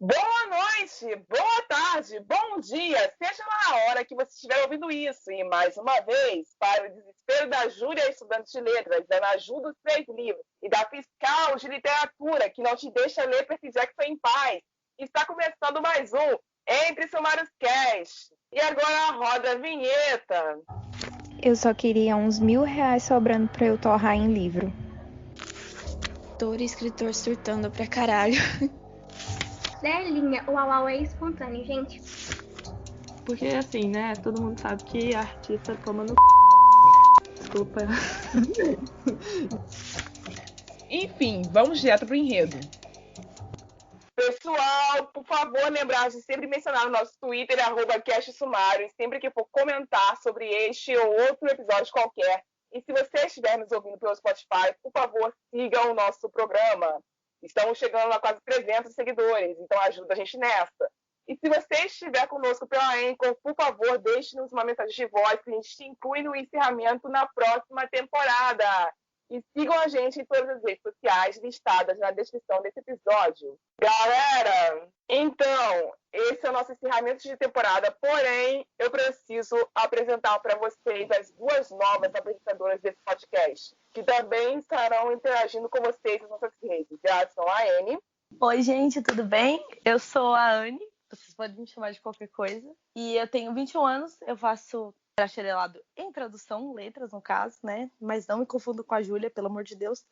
Boa noite, boa tarde, bom dia, seja lá a hora que você estiver ouvindo isso. E mais uma vez, para o desespero da Júlia, estudante de letras, da Naju dos 3 livros e da fiscal de literatura, que não te deixa ler Percy Jackson em paz, está começando mais um Entre Sumários Cast. E agora roda a vinheta. Eu só queria uns R$1.000 sobrando pra eu torrar em livro. Autor e escritor surtando pra caralho. Celinha, o au é espontâneo, gente. Porque assim, né? Todo mundo sabe que artista toma no Desculpa. Enfim, vamos direto pro enredo. Pessoal, por favor, lembrar de sempre mencionar no nosso Twitter, @castsumário, sempre que for comentar sobre este ou outro episódio qualquer. E se você estiver nos ouvindo pelo Spotify, por favor, siga o nosso programa. Estamos chegando a quase 300 seguidores, então ajuda a gente nessa. E se você estiver conosco pela Anchor, por favor, deixe-nos uma mensagem de voz que a gente te inclui no encerramento na próxima temporada. E sigam a gente em todas as redes sociais listadas na descrição desse episódio. Galera, então, esse é o nosso encerramento de temporada, porém, eu preciso apresentar para vocês as duas novas apresentadoras desse podcast, que também estarão interagindo com vocês nas nossas redes. Elas são a Anne. Oi, gente, tudo bem? Eu sou a Anne, vocês podem me chamar de qualquer coisa. E eu tenho 21 anos, eu faço bacharelado em tradução, letras no caso, né? Mas não me confundo com a Júlia, pelo amor de Deus.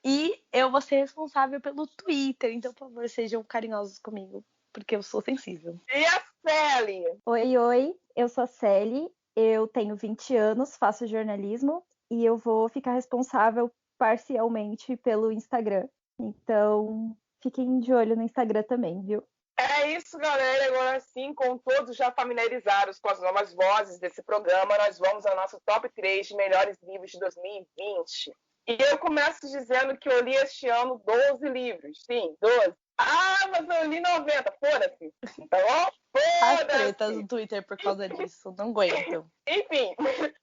E eu vou ser responsável pelo Twitter, então, por favor, sejam carinhosos comigo, porque eu sou sensível. E a Celi? Oi, eu sou a Celi, eu tenho 20 anos, faço jornalismo e eu vou ficar responsável parcialmente pelo Instagram. Então, fiquem de olho no Instagram também, viu? É isso, galera. Agora sim, com todos já familiarizados com as novas vozes desse programa, nós vamos ao nosso top 3 de melhores livros de 2020. E eu começo dizendo que eu li este ano 12 livros. Sim, 12. Ah, mas eu li 90. Foda-se. Tá bom? As Foda-se. tretas no Twitter por causa disso, não aguento. Enfim,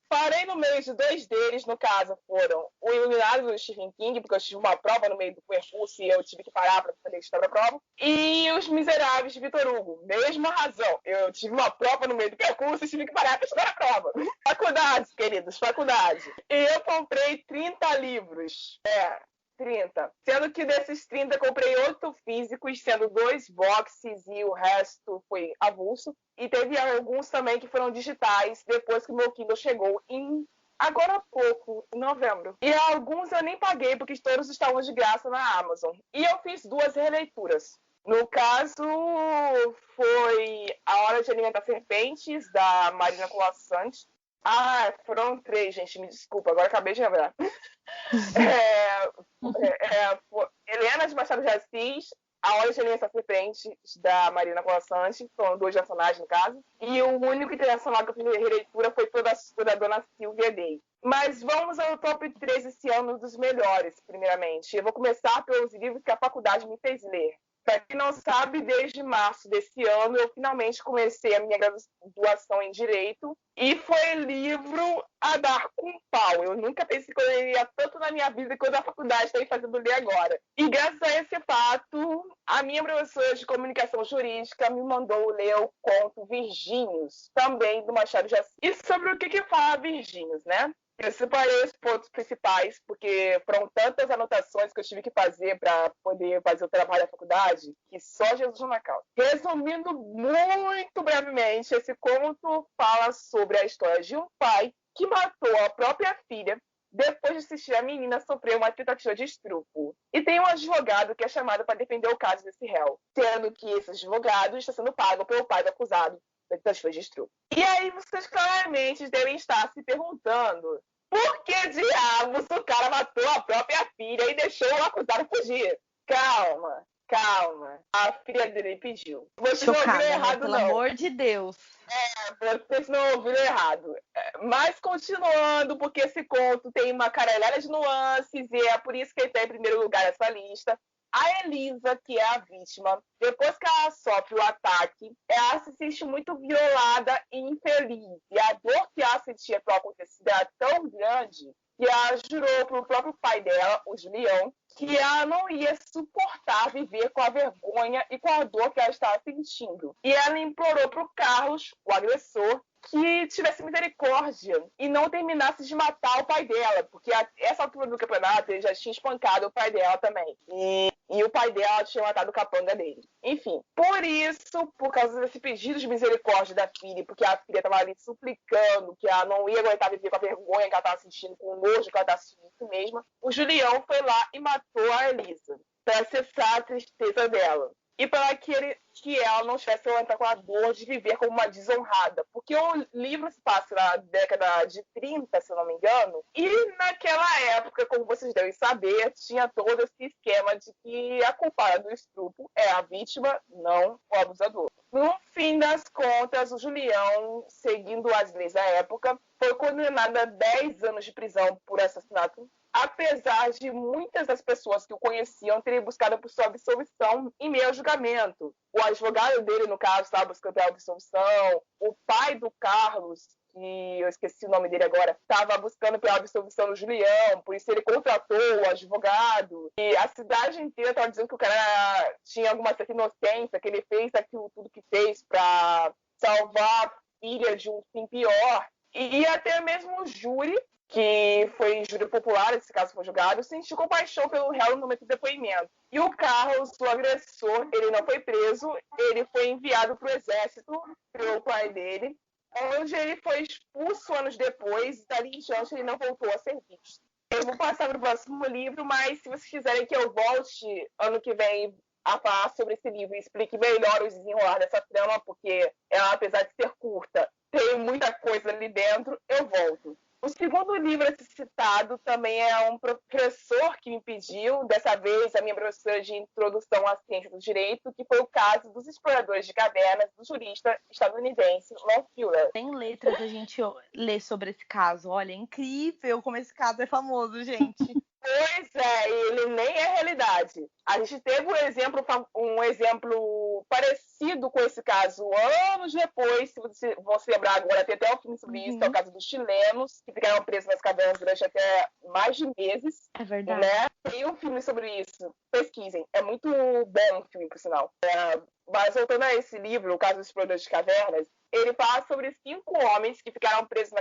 parei no meio de 2 deles, no caso, foram o Iluminado do Stephen King, porque eu tive uma prova no meio do percurso e eu tive que parar para fazer história da prova, e Os Miseráveis de Victor Hugo. Mesma razão, eu tive uma prova no meio do percurso e tive que parar para estudar a prova. Faculdade, queridos, faculdade. E eu comprei 30 livros. 30. Sendo que desses 30 comprei 8 físicos, sendo 2 boxes e o resto foi avulso. E teve alguns também que foram digitais, depois que o meu Kindle chegou agora há pouco, em novembro. E alguns eu nem paguei, porque todos estavam de graça na Amazon. E eu fiz 2 releituras. No caso, foi A Hora de Alimentar Serpentes, da Marina Colasanti. Foram 3, gente, me desculpa, agora acabei de lembrar. Helena de Machado de Assis, A Hora de Alimentar Serpentes, da Marina Colasanti, são 2 nacionais no caso, e o único internacional que eu fiz releitura foi da Dona Silvia Day. Mas vamos ao top 3 esse ano dos melhores, primeiramente. Eu vou começar pelos livros que a faculdade me fez ler. Para quem não sabe, desde março desse ano eu finalmente comecei a minha graduação em Direito e foi livro a dar com pau. Eu nunca pensei que eu leria tanto na minha vida quanto a faculdade está fazendo ler agora. E graças a esse fato, a minha professora de comunicação jurídica me mandou ler o conto Virgínios, também do Machado de Assis. E sobre o que fala Virgínios, né? Eu separei os pontos principais, porque foram tantas anotações que eu tive que fazer para poder fazer o trabalho da faculdade, que só Jesus na causa. Resumindo muito brevemente, esse conto fala sobre a história de um pai que matou a própria filha depois de assistir a menina sofrer uma tentativa de estupro. E tem um advogado que é chamado para defender o caso desse réu, sendo que esse advogado está sendo pago pelo pai do acusado da tentativa de estupro. E aí vocês claramente devem estar se perguntando: por que diabos o cara matou a própria filha e deixou o acusado fugir? Calma. A filha dele pediu. Vocês não ouviram errado, pelo não. Pelo amor de Deus. Vocês não ouviram errado. Mas continuando, porque esse conto tem uma caralhada de nuances e é por isso que ele está em primeiro lugar nessa lista. A Elisa, que é a vítima, depois que ela sofre o ataque, ela se sente muito violada e infeliz. E a dor que ela sentia pelo acontecido era tão grande que ela jurou para o próprio pai dela, o Julião, que ela não ia suportar viver com a vergonha e com a dor que ela estava sentindo. E ela implorou para o Carlos, o agressor, que tivesse misericórdia e não terminasse de matar o pai dela, porque a essa altura do campeonato ele já tinha espancado o pai dela também. E o pai dela tinha matado o capanga dele. Enfim, por isso, por causa desse pedido de misericórdia da filha, porque a filha estava ali suplicando que ela não ia aguentar viver com a vergonha que ela estava sentindo, com o nojo que ela estava sentindo de si mesma, o Julião foi lá e matou a Elisa para cessar a tristeza dela. E para que ela não tivesse aguentar com a dor de viver como uma desonrada. Porque o livro se passa na década de 30, se eu não me engano, e naquela época, como vocês devem saber, tinha todo esse esquema de que a culpada do estupro é a vítima, não o abusador. No fim das contas, o Julião, seguindo as leis da época, foi condenado a 10 anos de prisão por assassinato, apesar de muitas das pessoas que o conheciam terem buscado por sua absolvição em meio ao julgamento. O advogado dele, no caso, estava buscando pela absolvição. O pai do Carlos, que eu esqueci o nome dele agora, estava buscando pela absolvição do Julião, por isso ele contratou o advogado. E a cidade inteira estava dizendo que o cara tinha alguma certa inocência, que ele fez aquilo tudo que fez para salvar a filha de um fim pior. E até mesmo o júri, que foi júri popular, esse caso foi julgado, sentiu compaixão pelo réu no momento do depoimento. E o Carlos, o agressor, ele não foi preso, ele foi enviado para o exército pelo pai dele, onde ele foi expulso anos depois, e dali em diante ele não voltou a ser visto. Eu vou passar para o próximo livro, mas se vocês quiserem que eu volte ano que vem a falar sobre esse livro e explique melhor os desenrolar dessa trama, porque ela, apesar de ser curta, tem muita coisa ali dentro, eu volto. O segundo livro a ser citado também é um professor que me pediu, dessa vez a minha professora de Introdução à Ciência do Direito, que foi o caso dos exploradores de cavernas do jurista estadunidense Lon Fuller. Tem letras a gente lê sobre esse caso. Olha, é incrível como esse caso é famoso, gente. Pois é, ele nem é realidade. A gente teve um exemplo parecido com esse caso anos depois, se você vão se lembrar agora, tem até um filme sobre isso, que é o caso dos chilenos, que ficaram presos nas cavernas durante até mais de meses. É verdade. Né? Tem um filme sobre isso, pesquisem, é muito bom o filme, por sinal. Mas voltando a esse livro, o caso dos exploradores de cavernas, ele fala sobre 5 homens que ficaram presos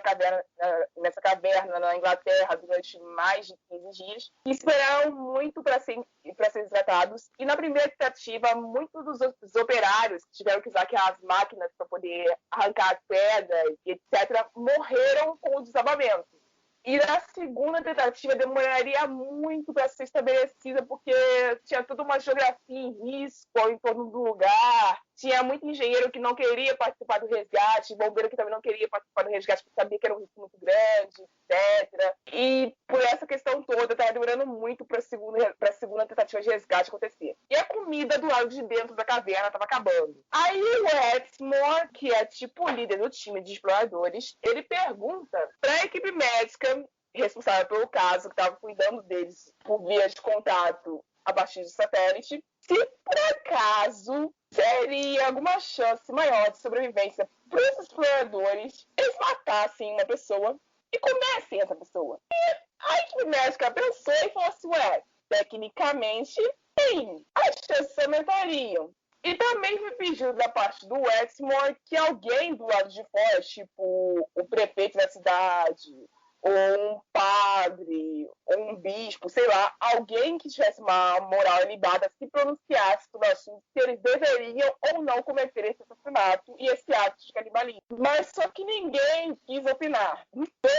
nessa caverna na Inglaterra durante mais de 15 dias e esperaram muito para serem tratados. E na primeira tentativa, muitos dos operários que tiveram que usar aquelas máquinas para poder arrancar as pedras, etc., morreram com o desabamento. E na segunda tentativa demoraria muito para ser estabelecida, porque tinha toda uma geografia em risco ao entorno do lugar. Tinha muito engenheiro que não queria participar do resgate, bombeiro que também não queria participar do resgate porque sabia que era um risco muito grande, etc. E por essa questão toda, estava demorando muito para a segunda tentativa de resgate acontecer. E a comida do lado de dentro da caverna estava acabando. Aí o Exmoor, que é tipo o líder do time de exploradores, ele pergunta para a equipe médica responsável pelo caso, que estava cuidando deles por via de contato a partir de satélite, se por acaso seria alguma chance maior de sobrevivência para os exploradores eles matassem uma pessoa e comessem essa pessoa. E a equipe médica pensou e falou assim, tecnicamente, sim, as chances aumentariam. E também foi pedido da parte do Exmoor que alguém do lado de fora, tipo o prefeito da cidade, ou um padre, ou um bispo, sei lá, alguém que tivesse uma moral ilibada se pronunciasse sobre o assunto, se eles deveriam ou não cometer esse assassinato e esse ato de canibalismo. Mas só que ninguém quis opinar.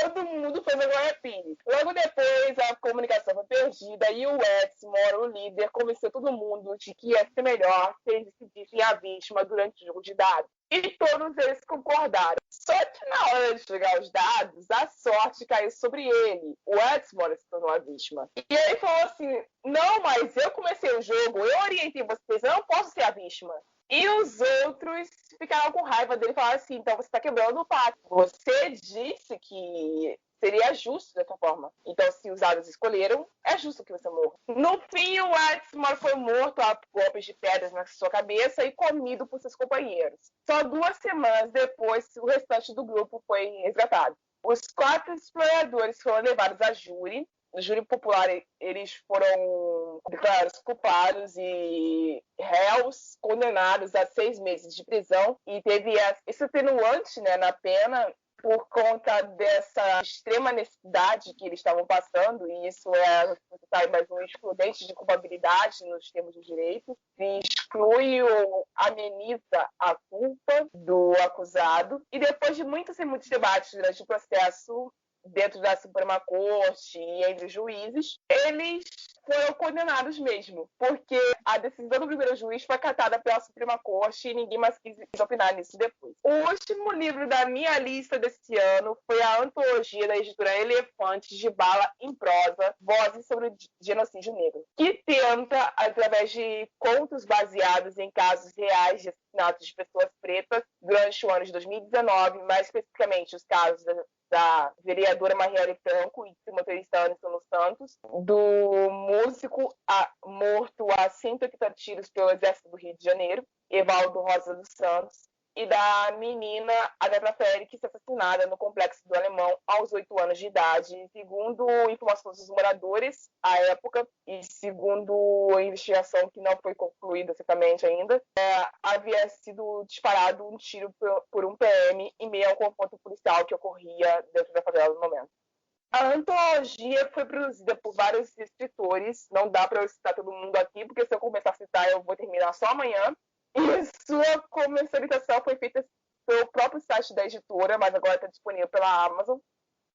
Todo mundo fez agora pires. Logo depois, a comunicação foi perdida e o Exmoor, o líder, convenceu todo mundo de que ia ser melhor se eles decidissem a vítima durante o jogo de dados. E todos eles concordaram. Só que na hora de chegar os dados, a sorte caiu sobre ele. O Exmoor se tornou a vítima. E ele falou assim, não, mas eu comecei o jogo, eu orientei vocês, eu não posso ser a vítima. E os outros ficaram com raiva dele e falaram assim, então você está quebrando o pacto. Você disse que seria justo dessa forma. Então, se os dados escolheram, é justo que você morra. No fim, o Exmoor foi morto a golpes de pedras na sua cabeça e comido por seus companheiros. Só 2 semanas depois, o restante do grupo foi resgatado. Os 4 exploradores foram levados a júri no júri popular, eles foram declarados culpados e réus condenados a 6 meses de prisão. E teve esse atenuante, né, na pena, por conta dessa extrema necessidade que eles estavam passando, e isso você sabe, mais um excludente de culpabilidade nos termos do direito, que exclui ou ameniza a culpa do acusado. E depois de muitos e muitos debates durante o processo, dentro da Suprema Corte e entre os juízes, eles foram condenados mesmo, porque a decisão do primeiro juiz foi acatada pela Suprema Corte e ninguém mais quis opinar nisso depois. O último livro da minha lista desse ano foi a antologia da editora Elefantes, de Bala em Prosa, Vozes sobre o Genocídio Negro, que tenta, através de contos baseados em casos reais de assassinatos de pessoas pretas durante o ano de 2019, mais especificamente os casos da vereadora Marielle Franco e do motorista Anderson dos Santos, do músico morto a 180 tiros pelo Exército do Rio de Janeiro, Evaldo Rosa dos Santos, e da menina Agatha Félix, assassinada no Complexo do Alemão aos 8 anos de idade. Segundo informações dos moradores à época, e segundo a investigação que não foi concluída certamente ainda, havia sido disparado um tiro por um PM em meio ao confronto policial que ocorria dentro da favela no momento. A antologia foi produzida por vários escritores, não dá para eu citar todo mundo aqui, porque se eu começar a citar eu vou terminar só amanhã. E sua comercialização foi feita pelo próprio site da editora, mas agora está disponível pela Amazon,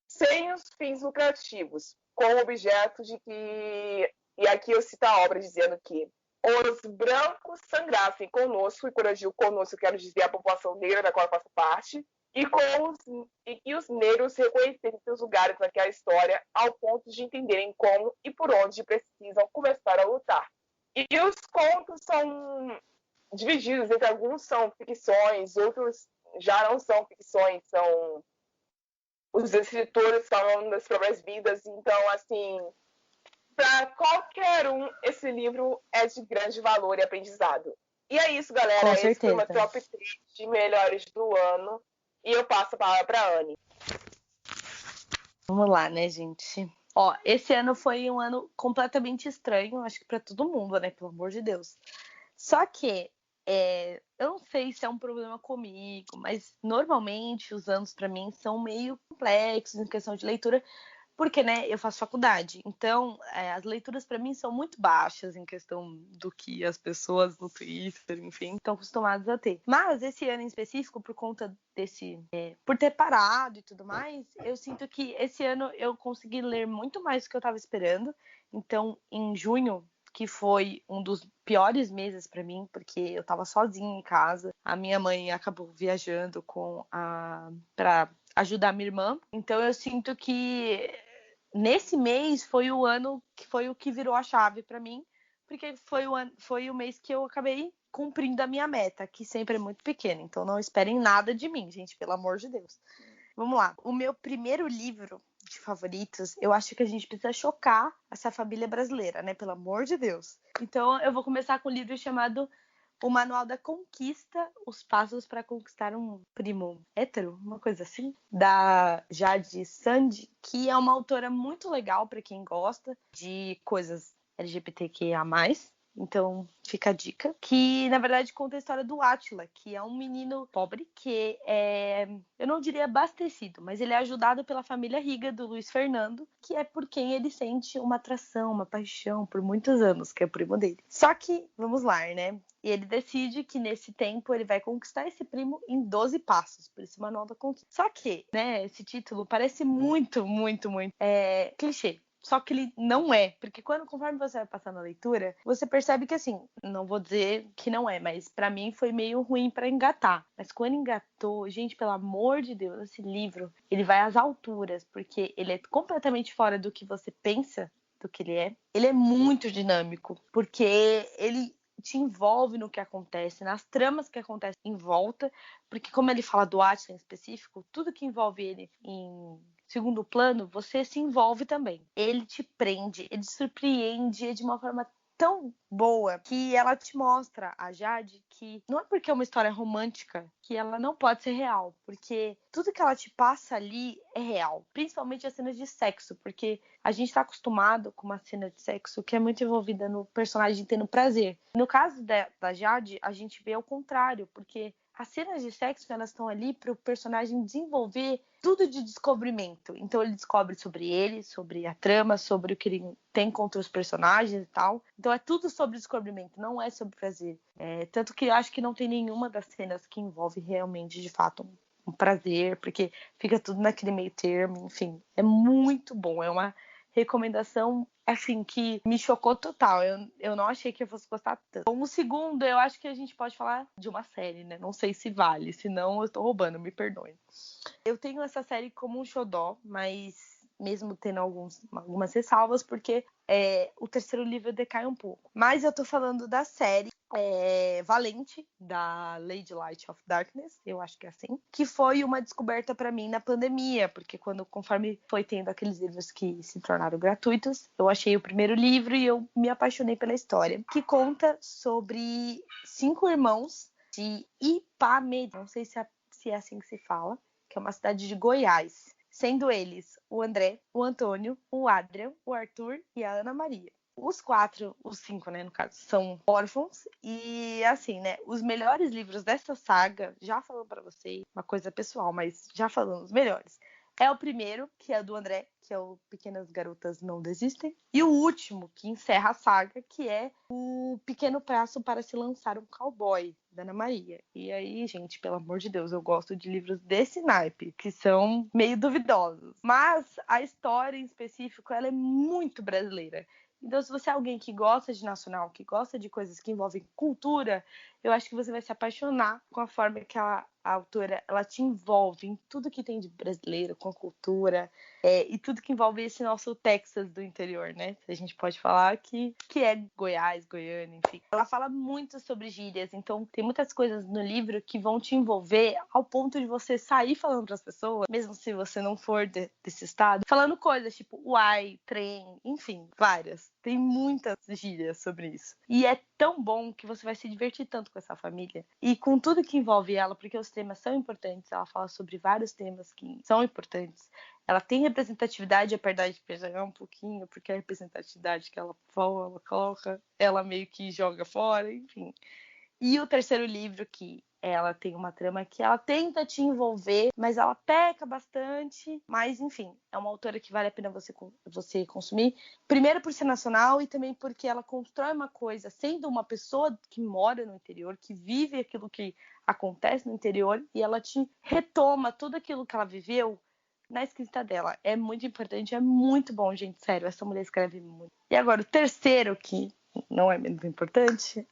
sem os fins lucrativos, com o objeto de que, e aqui eu cito a obra dizendo que os brancos sangrassem conosco, e quando eu digo conosco eu quero dizer a população negra da qual eu faço parte, e que os negros reconhecessem seus lugares naquela história ao ponto de entenderem como e por onde precisam começar a lutar. E os contos são divididos entre alguns são ficções, outros já não são ficções, são os escritores falando das próprias vidas. Então, assim, para qualquer um, esse livro é de grande valor e aprendizado. E é isso, galera. Com Esse foi o meu certeza. top 3 de melhores do ano. E eu passo a palavra para a Anne. Vamos lá, né, gente? Ó, esse ano foi um ano completamente estranho, acho que para todo mundo, né? Pelo amor de Deus. Só que eu não sei se é um problema comigo, mas normalmente os anos para mim são meio complexos em questão de leitura, porque, né, eu faço faculdade. Então, as leituras para mim são muito baixas em questão do que as pessoas no Twitter, enfim, estão acostumadas a ter. Mas esse ano em específico, por conta desse, por ter parado e tudo mais, eu sinto que esse ano eu consegui ler muito mais do que eu estava esperando. Então, em junho, que foi um dos piores meses para mim, porque eu estava sozinha em casa. A minha mãe acabou viajando para ajudar a minha irmã. Então eu sinto que nesse mês foi o ano que foi o que virou a chave para mim, porque foi o mês que eu acabei cumprindo a minha meta, que sempre é muito pequena. Então não esperem nada de mim, gente, pelo amor de Deus. Vamos lá. O meu primeiro livro de favoritos, eu acho que a gente precisa chocar essa família brasileira, né? Pelo amor de Deus. Então, eu vou começar com um livro chamado O Manual da Conquista, Os Passos para Conquistar um Primo Hétero, uma coisa assim, da Jade Sandi, que é uma autora muito legal para quem gosta de coisas LGBTQIA+. Então, fica a dica. Que, na verdade, conta a história do Átila, que é um menino pobre que eu não diria abastecido, mas ele é ajudado pela família rica do Luiz Fernando, que é por quem ele sente uma atração, uma paixão por muitos anos, que é o primo dele. Só que, vamos lá, né? E ele decide que, nesse tempo, ele vai conquistar esse primo em 12 passos, por esse Manual da Conquista. Só que, né, esse título parece muito clichê. Só que ele não é, porque conforme você vai passando a leitura, você percebe que, assim, não vou dizer que não é, mas pra mim foi meio ruim pra engatar. Mas quando engatou, gente, pelo amor de Deus, esse livro, ele vai às alturas, porque ele é completamente fora do que você pensa do que ele é. Ele é muito dinâmico, porque ele te envolve no que acontece, nas tramas que acontecem em volta, porque como ele fala do Átila em específico, tudo que envolve ele em segundo plano, você se envolve também. Ele te prende, ele te surpreende de uma forma tão boa que ela te mostra, a Jade, que não é porque é uma história romântica que ela não pode ser real, porque tudo que ela te passa ali é real, principalmente as cenas de sexo, porque a gente tá acostumado com uma cena de sexo que é muito envolvida no personagem tendo prazer. No caso da Jade, a gente vê ao contrário, porque as cenas de sexo, elas estão ali para o personagem desenvolver tudo de descobrimento. Então ele, sobre a trama, sobre o que ele tem contra os personagens e tal. Então é tudo sobre descobrimento, não é sobre prazer. Tanto que eu acho que não tem nenhuma das cenas que envolve realmente, de fato, um prazer, porque fica tudo naquele meio termo, enfim. É muito bom, é uma recomendação, assim, que me chocou total. Eu não achei que eu fosse gostar tanto. Como segundo, eu acho que a gente pode falar de uma série, né? Não sei se vale, senão eu tô roubando, me perdoe. Eu tenho essa série como um xodó, mas mesmo tendo algumas ressalvas, porque o terceiro livro decai um pouco. Mas eu tô falando da série Valente, da Lady Light of Darkness, eu acho que é assim, que foi uma descoberta para mim na pandemia, porque conforme foi tendo aqueles livros que se tornaram gratuitos, eu achei o primeiro livro e eu me apaixonei pela história, que conta sobre 5 irmãos de Ipameri, não sei se é assim que se fala, que é uma cidade de Goiás, sendo eles o André, o Antônio, o Adrian, o Arthur e a Ana Maria. Os 5, né, no caso, são órfãos e, assim, né, os melhores livros dessa saga, já falando pra vocês, uma coisa pessoal, mas já falando os melhores, é o primeiro, que é do André, que é o Pequenas Garotas Não Desistem, e o último, que encerra a saga, que é o Pequeno Prazo para se Lançar um Cowboy, da Ana Maria. E aí, gente, pelo amor de Deus, eu gosto de livros desse naipe, que são meio duvidosos. Mas a história em específico, ela é muito brasileira. Então, se você é alguém que gosta de nacional, que gosta de coisas que envolvem cultura, eu acho que você vai se apaixonar com a forma que a autora ela te envolve em tudo que tem de brasileiro, com a cultura, e tudo que envolve esse nosso Texas do interior, né? A gente pode falar que é Goiás, Goiânia, enfim. Ela fala muito sobre gírias, então tem muitas coisas no livro que vão te envolver ao ponto de você sair falando para as pessoas, mesmo se você não for desse estado, falando coisas tipo uai, trem, enfim, várias. Tem muitas gírias sobre isso. E é tão bom que você vai se divertir tanto com essa família e com tudo que envolve ela, porque os temas são importantes. Ela fala sobre vários temas que são importantes. Ela tem representatividade, apesar de pegar um pouquinho, porque a representatividade que ela coloca, ela meio que joga fora, enfim. E o terceiro livro, que ela tem uma trama que ela tenta te envolver, mas ela peca bastante. Mas, enfim, é uma autora que vale a pena você consumir. Primeiro por ser nacional e também porque ela constrói uma coisa, sendo uma pessoa que mora no interior, que vive aquilo que acontece no interior, e ela te retoma tudo aquilo que ela viveu na escrita dela. É muito importante, é muito bom, gente. Sério, essa mulher escreve muito. E agora, o terceiro, que não é menos importante,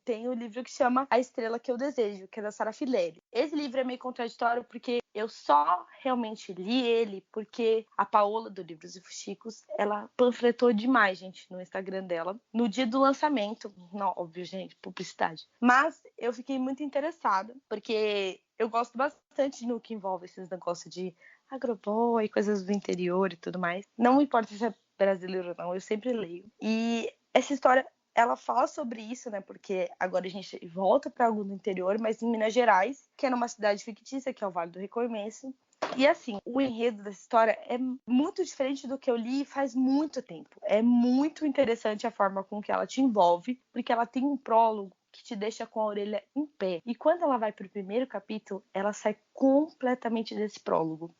tem o livro que chama A Estrela que Eu Desejo, que é da Sara Filelli. Esse livro é meio contraditório porque eu só realmente li ele porque a Paola, do Livros e Fuxicos, ela panfletou demais, gente, no Instagram dela, no dia do lançamento. Não, óbvio, gente, publicidade. Mas eu fiquei muito interessada, porque eu gosto bastante no que envolve esses negócios de agroboy, coisas do interior e tudo mais. Não importa se é brasileiro ou não, eu sempre leio. E essa história, ela fala sobre isso, né? Porque agora a gente volta para algo do interior, mas em Minas Gerais, que é numa cidade fictícia, que é o Vale do Reconheço. E assim, o enredo dessa história é muito diferente do que eu li faz muito tempo. É muito interessante a forma com que ela te envolve, porque ela tem um prólogo que te deixa com a orelha em pé. E quando ela vai para o primeiro capítulo, ela sai completamente desse prólogo.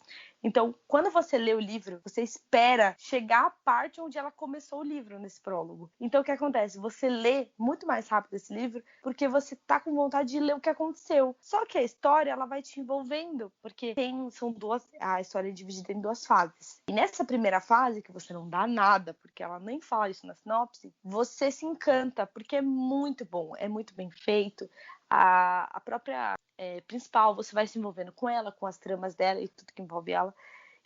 Então, quando você lê o livro, você espera chegar à parte onde ela começou o livro, nesse prólogo. Então, o que acontece? Você lê muito mais rápido esse livro porque você tá com vontade de ler o que aconteceu. Só que a história, ela vai te envolvendo, porque a história é dividida em 2 fases. E nessa primeira fase, que você não dá nada, porque ela nem fala isso na sinopse, você se encanta, porque é muito bom, é muito bem feito. A própria principal, você vai se envolvendo com ela, com as tramas dela e tudo que envolve ela.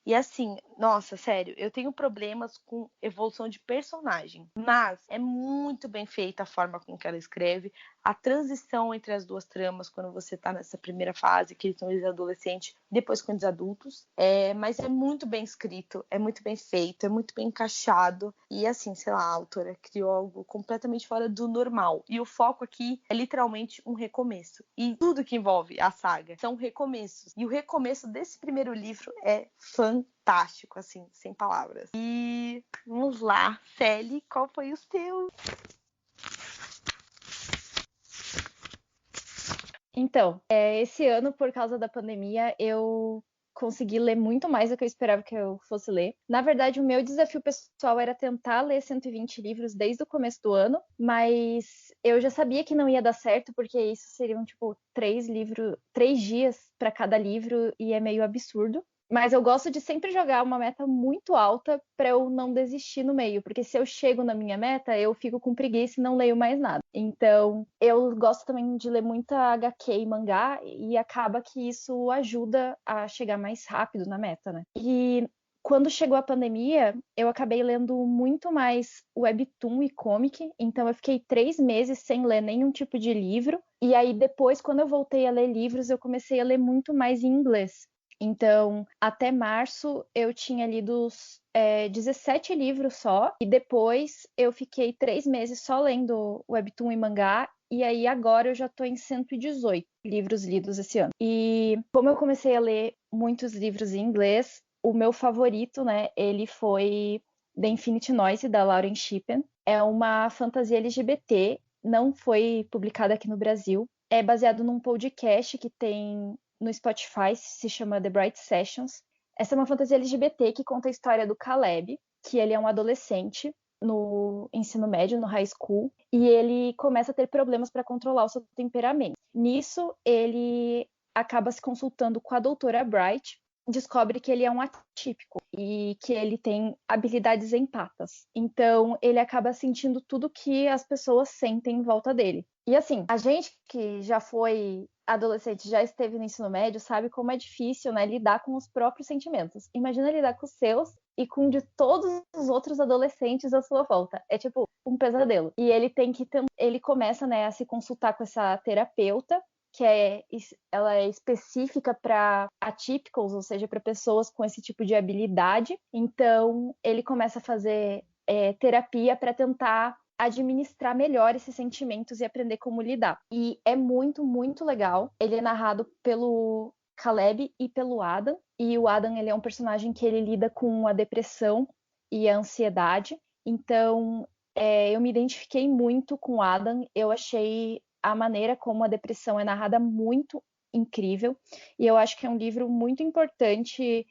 E assim, nossa, sério, eu tenho problemas com evolução de personagem, mas é muito bem feita a forma com que ela escreve, a transição entre as duas tramas, quando você tá nessa primeira fase, que eles são adolescentes, depois com os adultos. Mas é muito bem escrito, é muito bem feito, é muito bem encaixado. E assim, sei lá, a autora criou algo completamente fora do normal. E o foco aqui é literalmente um recomeço. E tudo que envolve a saga são recomeços. E o recomeço desse primeiro livro é fantástico, assim, sem palavras. E vamos lá, Celi, qual foi o seu? Então, esse ano, por causa da pandemia, eu consegui ler muito mais do que eu esperava que eu fosse ler. Na verdade, o meu desafio pessoal era tentar ler 120 livros desde o começo do ano, mas eu já sabia que não ia dar certo, porque isso seriam, tipo, 3 dias para cada livro, e é meio absurdo. Mas eu gosto de sempre jogar uma meta muito alta para eu não desistir no meio, porque se eu chego na minha meta, eu fico com preguiça e não leio mais nada. Então, eu gosto também de ler muita HQ e mangá, e acaba que isso ajuda a chegar mais rápido na meta, né? E quando chegou a pandemia, eu acabei lendo muito mais webtoon e comic, então eu fiquei 3 meses sem ler nenhum tipo de livro, e aí depois, quando eu voltei a ler livros, eu comecei a ler muito mais em inglês. Então, até março, eu tinha lido 17 livros só, e depois eu fiquei 3 meses só lendo webtoon e mangá, e aí agora eu já tô em 118 livros lidos esse ano. E como eu comecei a ler muitos livros em inglês, o meu favorito, né, ele foi The Infinite Noise, da Lauren Shippen. É uma fantasia LGBT, não foi publicada aqui no Brasil. É baseado num podcast que tem no Spotify, se chama The Bright Sessions. Essa é uma fantasia LGBT que conta a história do Caleb, que ele é um adolescente no ensino médio, no high school, e ele começa a ter problemas para controlar o seu temperamento. Nisso, ele acaba se consultando com a doutora Bright, descobre que ele é um atípico e que ele tem habilidades empatas. Então, ele acaba sentindo tudo que as pessoas sentem em volta dele. E assim, a gente que já foi adolescente, já esteve no ensino médio, sabe como é difícil, né, lidar com os próprios sentimentos. Imagina lidar com os seus e com de todos os outros adolescentes à sua volta. É tipo um pesadelo. E ele começa, né, a se consultar com essa terapeuta, que ela é específica para atípicos, ou seja, para pessoas com esse tipo de habilidade. Então, ele começa a fazer terapia para tentar administrar melhor esses sentimentos e aprender como lidar. E é muito, muito legal. Ele é narrado pelo Caleb e pelo Adam. E o Adam, ele é um personagem que ele lida com a depressão e a ansiedade. Então, eu me identifiquei muito com o Adam. Eu achei a maneira como a depressão é narrada muito incrível. E eu acho que é um livro muito importante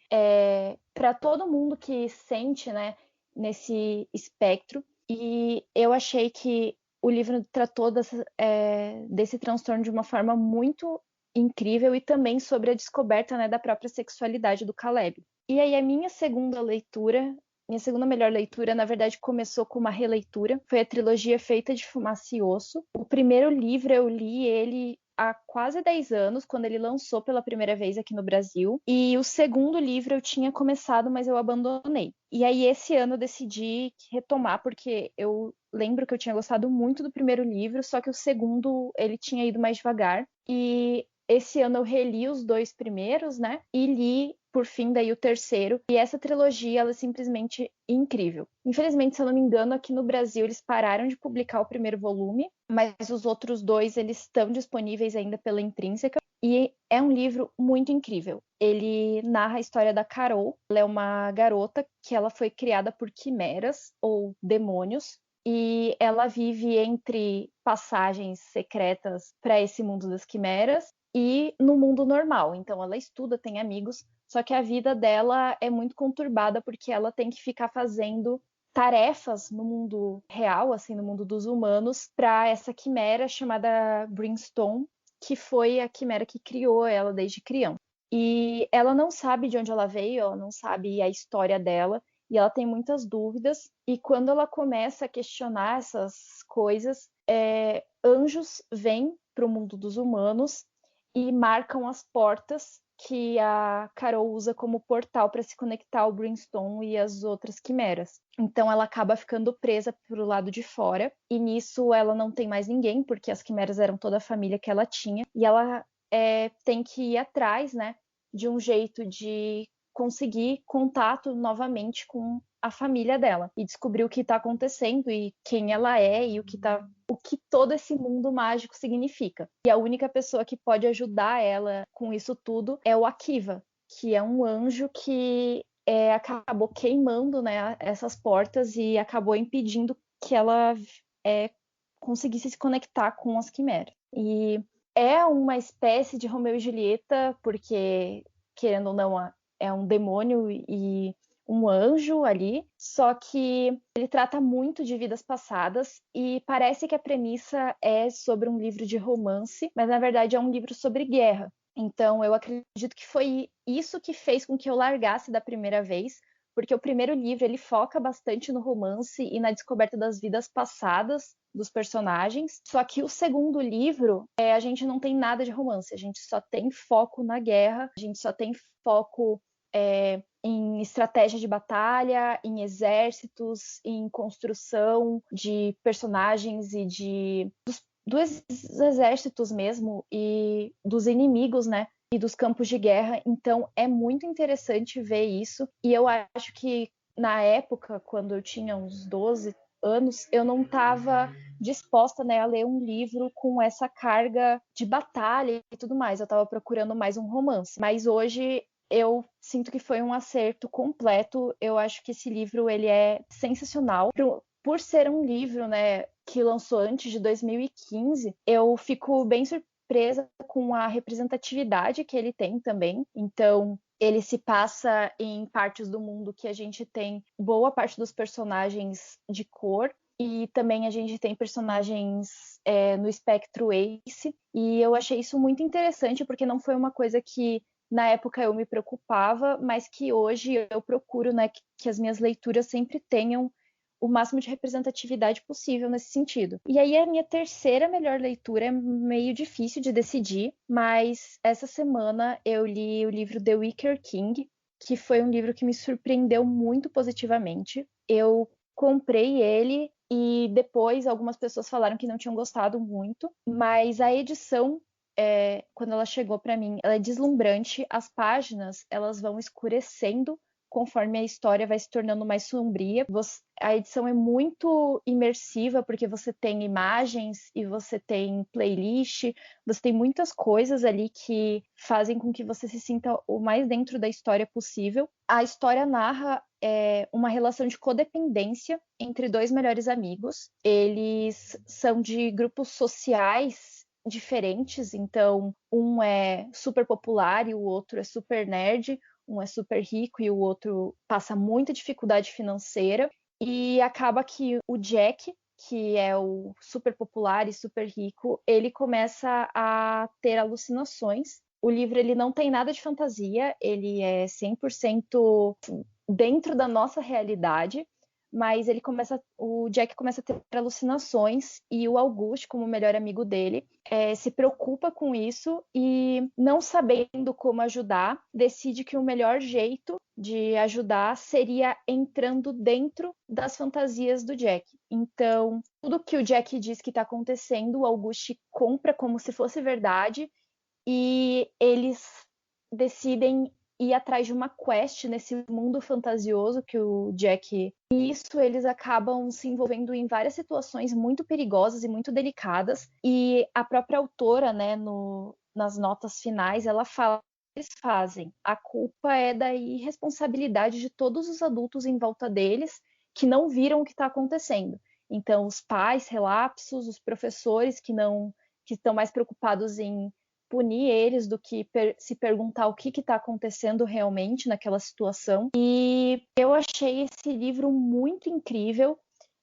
para todo mundo que sente, né, nesse espectro. E eu achei que o livro tratou desse transtorno de uma forma muito incrível, e também sobre a descoberta, né, da própria sexualidade do Caleb. E aí a minha segunda melhor leitura, na verdade, começou com uma releitura. Foi a trilogia Feita de Fumaça e Osso. O primeiro livro eu li ele há quase 10 anos, quando ele lançou pela primeira vez aqui no Brasil. E o segundo livro eu tinha começado, mas eu abandonei. E aí esse ano eu decidi retomar, porque eu lembro que eu tinha gostado muito do primeiro livro, só que o segundo ele tinha ido mais devagar. E esse ano eu reli os 2 primeiros, né? E li, por fim, daí o terceiro. E essa trilogia, ela é simplesmente incrível. Infelizmente, se eu não me engano, aqui no Brasil eles pararam de publicar o primeiro volume, mas os outros 2, eles estão disponíveis ainda pela Intrínseca. E é um livro muito incrível. Ele narra a história da Carol. Ela é uma garota que ela foi criada por quimeras, ou demônios, e ela vive entre passagens secretas para esse mundo das quimeras e no mundo normal. Então ela estuda, tem amigos, só que a vida dela é muito conturbada, porque ela tem que ficar fazendo tarefas no mundo real, assim, no mundo dos humanos, para essa quimera chamada Brimstone, que foi a quimera que criou ela desde criança. E ela não sabe de onde ela veio, ela não sabe a história dela, e ela tem muitas dúvidas. E quando ela começa a questionar essas coisas, anjos vêm para o mundo dos humanos e marcam as portas que a Carol usa como portal para se conectar ao Brimstone e às outras quimeras. Então ela acaba ficando presa pro lado de fora, e nisso ela não tem mais ninguém, porque as quimeras eram toda a família que ela tinha, e ela tem que ir atrás, né, de um jeito de conseguir contato novamente com a família dela e descobrir o que está acontecendo e quem ela é e o que todo esse mundo mágico significa. E a única pessoa que pode ajudar ela com isso tudo é o Akiva, que é um anjo que acabou queimando, né, essas portas e acabou impedindo que ela conseguisse se conectar com as quimeras. E é uma espécie de Romeu e Julieta, porque, querendo ou não, é um demônio e um anjo ali, só que ele trata muito de vidas passadas e parece que a premissa é sobre um livro de romance, mas na verdade é um livro sobre guerra. Então eu acredito que foi isso que fez com que eu largasse da primeira vez, porque o primeiro livro ele foca bastante no romance e na descoberta das vidas passadas dos personagens, só que o segundo livro a gente não tem nada de romance, a gente só tem foco na guerra, a gente só tem foco em estratégia de batalha, em exércitos, em construção de personagens e dos exércitos mesmo e dos inimigos, né? E dos campos de guerra. Então é muito interessante ver isso. E eu acho que na época, quando eu tinha uns 12 anos, eu não estava disposta, né, a ler um livro com essa carga de batalha e tudo mais. Eu estava procurando mais um romance. Mas hoje eu sinto que foi um acerto completo. Eu acho que esse livro ele é sensacional. Por ser um livro, né, que lançou antes de 2015, eu fico bem surpresa com a representatividade que ele tem também. Então, ele se passa em partes do mundo que a gente tem boa parte dos personagens de cor, e também a gente tem personagens no espectro Ace, e eu achei isso muito interessante, porque não foi uma coisa que na época eu me preocupava, mas que hoje eu procuro, né, que as minhas leituras sempre tenham o máximo de representatividade possível nesse sentido. E aí a minha terceira melhor leitura é meio difícil de decidir, mas essa semana eu li o livro The Wicker King, que foi um livro que me surpreendeu muito positivamente. Eu comprei ele e depois algumas pessoas falaram que não tinham gostado muito, mas a edição quando ela chegou para mim, ela é deslumbrante. As páginas elas vão escurecendo conforme a história vai se tornando mais sombria. A edição é muito imersiva, porque você tem imagens e você tem playlist, você tem muitas coisas ali que fazem com que você se sinta o mais dentro da história possível. A história narra uma relação de codependência entre dois melhores amigos. Eles são de grupos sociais diferentes, então um é super popular e o outro é super nerd, um é super rico e o outro passa muita dificuldade financeira, e acaba que o Jack, que é o super popular e super rico, ele começa a ter alucinações. O livro ele não tem nada de fantasia, ele é 100% dentro da nossa realidade, mas o Jack começa a ter alucinações e o Auguste, como o melhor amigo dele, se preocupa com isso e, não sabendo como ajudar, decide que o melhor jeito de ajudar seria entrando dentro das fantasias do Jack. Então, tudo que o Jack diz que está acontecendo, o Auguste compra como se fosse verdade, e eles decidem ir atrás de uma quest nesse mundo fantasioso que o Jack... E isso eles acabam se envolvendo em várias situações muito perigosas e muito delicadas, e a própria autora, né, nas notas finais, ela fala que eles fazem. A culpa é da irresponsabilidade de todos os adultos em volta deles que não viram o que está acontecendo. Então, os pais relapsos, os professores que estão mais preocupados em punir eles do que se perguntar o que está acontecendo realmente naquela situação. E eu achei esse livro muito incrível.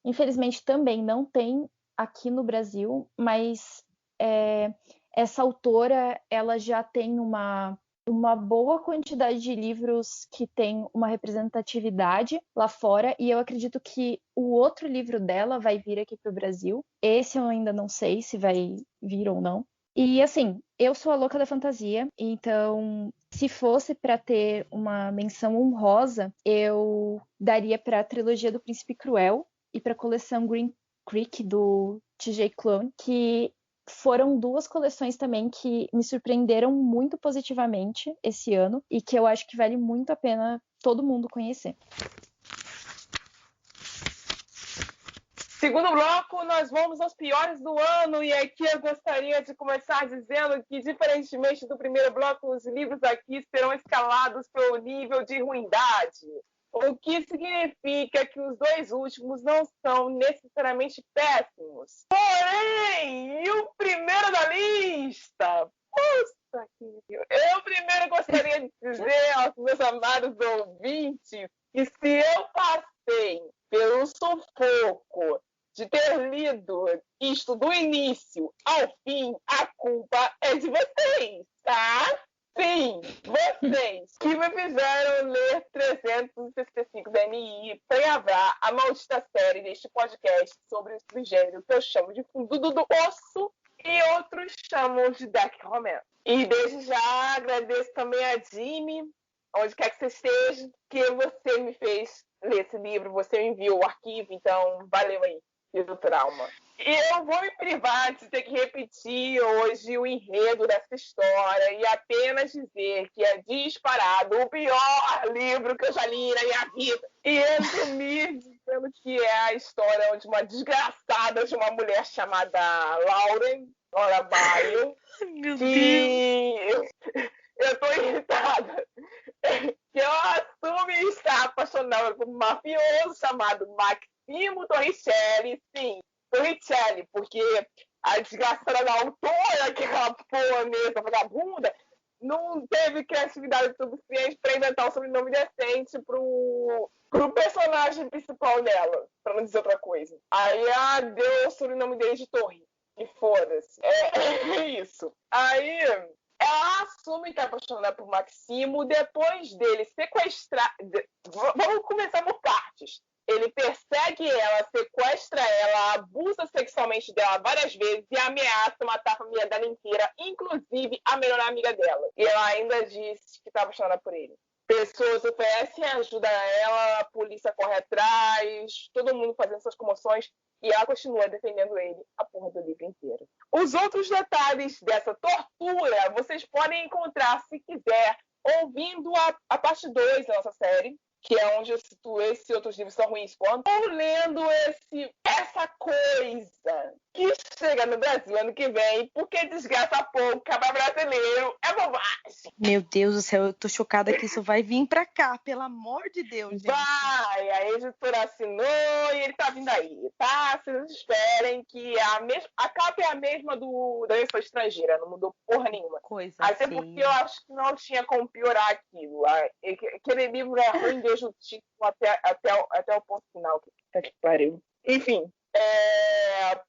Infelizmente também não tem aqui no Brasil, mas essa autora ela já tem uma boa quantidade de livros que tem uma representatividade lá fora, e eu acredito que o outro livro dela vai vir aqui para o Brasil. Esse eu ainda não sei se vai vir ou não, E assim, eu sou a louca da fantasia, então se fosse pra ter uma menção honrosa, eu daria pra trilogia do Príncipe Cruel e pra coleção Green Creek do T.J. Klune, que foram duas coleções também que me surpreenderam muito positivamente esse ano e que eu acho que vale muito a pena todo mundo conhecer. Segundo bloco, nós vamos aos piores do ano, e aqui eu gostaria de começar dizendo que, diferentemente do primeiro bloco, os livros aqui serão escalados pelo nível de ruindade, o que significa que os dois últimos não são necessariamente péssimos. Porém, e o primeiro da lista? Puxa que... Eu primeiro gostaria de dizer aos meus amados ouvintes que se eu passei pelo sufoco de ter lido isto do início ao fim, a culpa é de vocês, tá? Sim, vocês que me fizeram ler 365 DNI para gravar a maldita série deste podcast sobre o subgênero que eu chamo de fundo do osso e outros chamam de dark romance. E desde já agradeço também a Jimmy, onde quer que você esteja, que você me fez ler esse livro, você me enviou o arquivo, então valeu aí do trauma. E eu vou me privar de ter que repetir hoje o enredo dessa história e apenas dizer que é disparado o pior livro que eu já li na minha vida. E resumir dizendo que é a história de uma desgraçada de uma mulher chamada Laura Baio. Meu Deus! Eu tô irritada. Que ela assume estar apaixonada por um mafioso chamado Maximo Torricelli, sim, Torricelli, porque a desgraçada da autora, aquela polonesa vagabunda, não teve criatividade suficiente para inventar um sobrenome decente pro personagem principal dela, para não dizer outra coisa. Aí ela deu o sobrenome dele de Torre, e foda-se. É isso. Aí ela assume que é apaixonada por Maximo depois dele sequestrar. Vamos começar por partes. Ele persegue ela, sequestra ela, abusa sexualmente dela várias vezes e ameaça matar a família dela inteira, inclusive a melhor amiga dela. E ela ainda diz que está apaixonada por ele. Pessoas oferecem ajuda a ela, a polícia corre atrás, todo mundo fazendo suas comoções. E ela continua defendendo ele a porra do livro inteiro. Os outros detalhes dessa tortura vocês podem encontrar, se quiser, ouvindo a parte 2 da nossa série, que é onde eu situo esses outros livros são ruins quanto, ou lendo essa coisa que chega no Brasil ano que vem, porque desgraça pouco, para brasileiro é bobagem. Meu Deus do céu, eu tô chocada que isso vai vir pra cá, pelo amor de Deus, gente. Vai, a editora assinou e ele tá vindo aí, tá? Vocês esperem que a capa é a mesma da versão estrangeira, não mudou porra nenhuma. Coisa Até feia. porque eu acho que não tinha como piorar aquilo. Aquele livro é ruim desde o título até o ponto final. Que pariu. Enfim.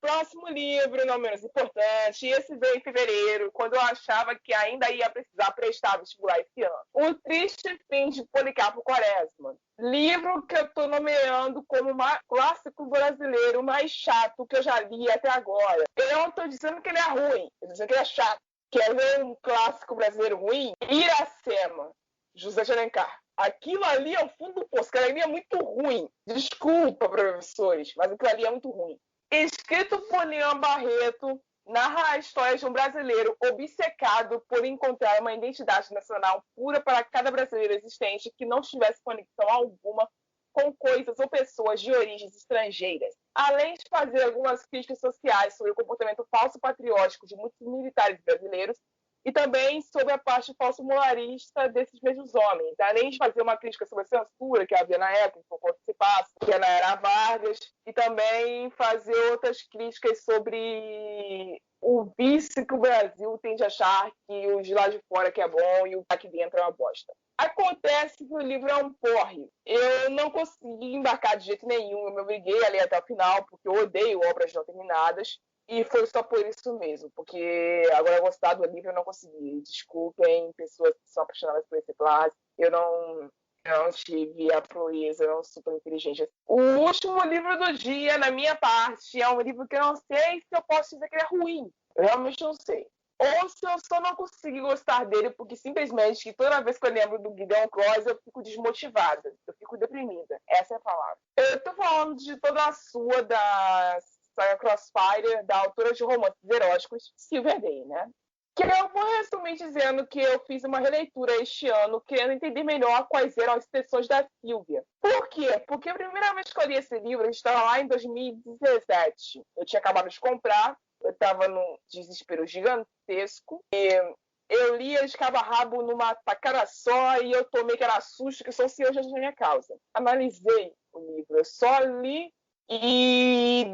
Próximo livro, não menos importante, esse veio em fevereiro, quando eu achava que ainda ia precisar prestar vestibular esse ano. O Triste Fim de Policarpo Quaresma. Livro que eu estou nomeando como o clássico brasileiro mais chato que eu já li até agora. Eu não estou dizendo que ele é ruim, eu estou dizendo que ele é chato. Quer ver um clássico brasileiro ruim? Iracema, José de Alencar. Aquilo ali é o fundo do poço, aquilo ali é muito ruim. Desculpa, professores, mas aquilo ali é muito ruim. Escrito por Leon Barreto, narra a história de um brasileiro obcecado por encontrar uma identidade nacional pura para cada brasileiro existente que não tivesse conexão alguma com coisas ou pessoas de origens estrangeiras. Além de fazer algumas críticas sociais sobre o comportamento falso patriótico de muitos militares brasileiros, e também sobre a parte falso-moralista desses mesmos homens, além de fazer uma crítica sobre a censura que havia na época, enquanto se passa, que era na Era Vargas, e também fazer outras críticas sobre o vício que o Brasil tende a achar que o de lá de fora que é bom e o aqui dentro é uma bosta. Acontece que o livro é um porre. Eu não consegui embarcar de jeito nenhum, eu me obriguei a ler até o final, porque eu odeio obras não terminadas. E foi só por isso mesmo, porque agora gostar do livro eu não consegui. Desculpem, pessoas que são apaixonadas por esse clássico. Eu não tive a proeza, não sou super inteligente. O último livro do dia, na minha parte, é um livro que eu não sei se eu posso dizer que ele é ruim. Eu realmente não sei. ou se eu só não consegui gostar dele porque simplesmente que toda vez que eu lembro do Gideon Cross eu fico desmotivada, eu fico deprimida. Essa é a palavra. Eu tô falando de toda a sua da saga Crossfire, da autora de romances eróticos, Silvia Day, né? Que eu vou resumir dizendo que eu fiz uma releitura este ano, querendo entender melhor quais eram as intenções da Silvia. Por quê? Porque a primeira vez que eu li esse livro, a gente estava lá em 2017. Eu tinha acabado de comprar, eu estava num desespero gigantesco. E eu li ele de cabo a rabo numa tacada só e eu tomei que era susto, que sou o senhor Jesus na minha causa. Analisei o livro, eu só li e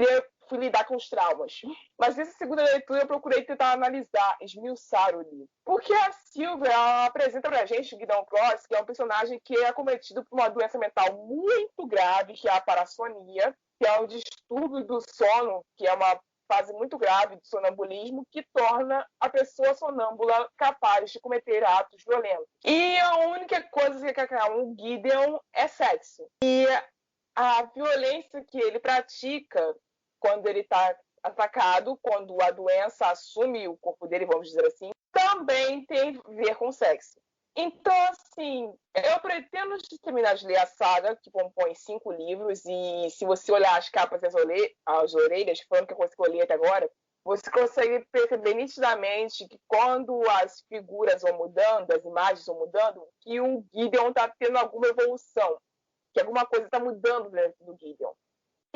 fui lidar com os traumas. Mas nessa segunda leitura eu procurei tentar analisar, esmiuçar o livro. Porque a Silvia apresenta pra gente o Gideon Cross, que é um personagem que é acometido por uma doença mental muito grave, que é a parassonia, que é um distúrbio do sono, que é uma fase muito grave de sonambulismo, que torna a pessoa sonâmbula capaz de cometer atos violentos. E a única coisa que o Gideon é sexo. E a violência que ele pratica quando ele está atacado, quando a doença assume o corpo dele, vamos dizer assim, também tem a ver com sexo. Então, assim, eu pretendo terminar de ler a saga, que compõe 5 livros, e se você olhar as capas e as orelhas, que foi a única coisa que eu li até agora, você consegue perceber nitidamente que quando as figuras vão mudando, as imagens vão mudando, que o Gideon está tendo alguma evolução, que alguma coisa está mudando dentro do Gideon.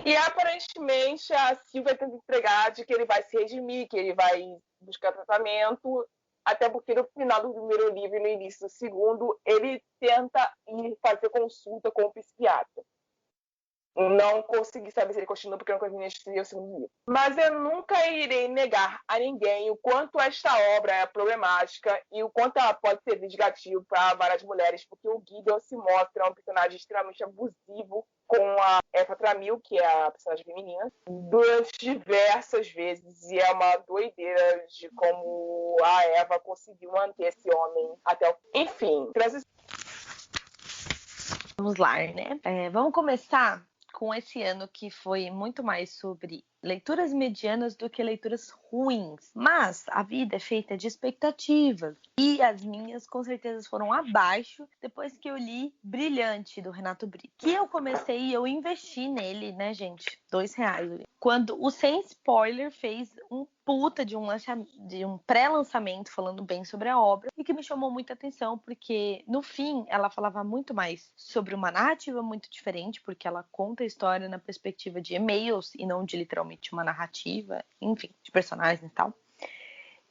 E aparentemente a Silvia tenta entregar de que ele vai se redimir, que ele vai buscar tratamento, até porque no final do primeiro livro e no início do segundo, ele tenta ir fazer consulta com o psiquiatra. Não consegui saber se ele continua, porque eu não consegui escrever o segundo livro. Mas eu nunca irei negar a ninguém o quanto esta obra é problemática e o quanto ela pode ser vingativo para várias mulheres, porque o Gideon se mostra um personagem extremamente abusivo com a Eva Tramil, que é a personagem feminina, durante diversas vezes, e é uma doideira de como a Eva conseguiu manter esse homem até o... Enfim, Vamos lá, né? Vamos começar com esse ano que foi muito mais sobre leituras medianas do que leituras ruins. Mas a vida é feita de expectativas. E as minhas, com certeza, foram abaixo depois que eu li Brilhante, do Renato Brito. Que eu comecei e eu investi nele, né, gente? R$2. Quando o Sem Spoiler fez um puta de um pré-lançamento falando bem sobre a obra e que me chamou muita atenção porque no fim ela falava muito mais sobre uma narrativa muito diferente, porque ela conta a história na perspectiva de e-mails e não de literalmente uma narrativa, enfim, de personagens e tal.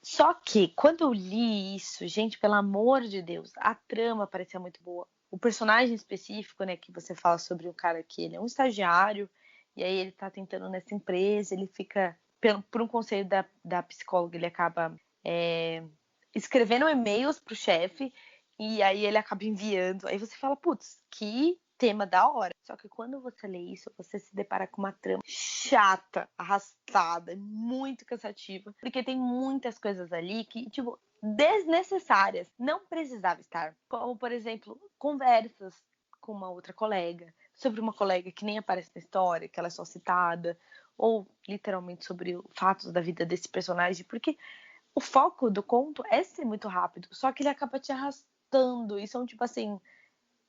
Só que quando eu li isso, gente, pelo amor de Deus, a trama parecia muito boa. O personagem específico, né, que você fala sobre o cara que ele é um estagiário e aí ele tá tentando nessa empresa, ele fica por um conselho da psicóloga, ele acaba escrevendo e-mails pro chefe e aí ele acaba enviando. Aí você fala, putz, que tema da hora. Só que quando você lê isso, você se depara com uma trama chata, arrastada, muito cansativa, porque tem muitas coisas ali que, tipo, desnecessárias, não precisava estar. Como, por exemplo, conversas com uma outra colega, sobre uma colega que nem aparece na história, que ela é só citada, ou literalmente sobre fatos da vida desse personagem, porque o foco do conto é ser muito rápido, só que ele acaba te arrastando, e são tipo assim,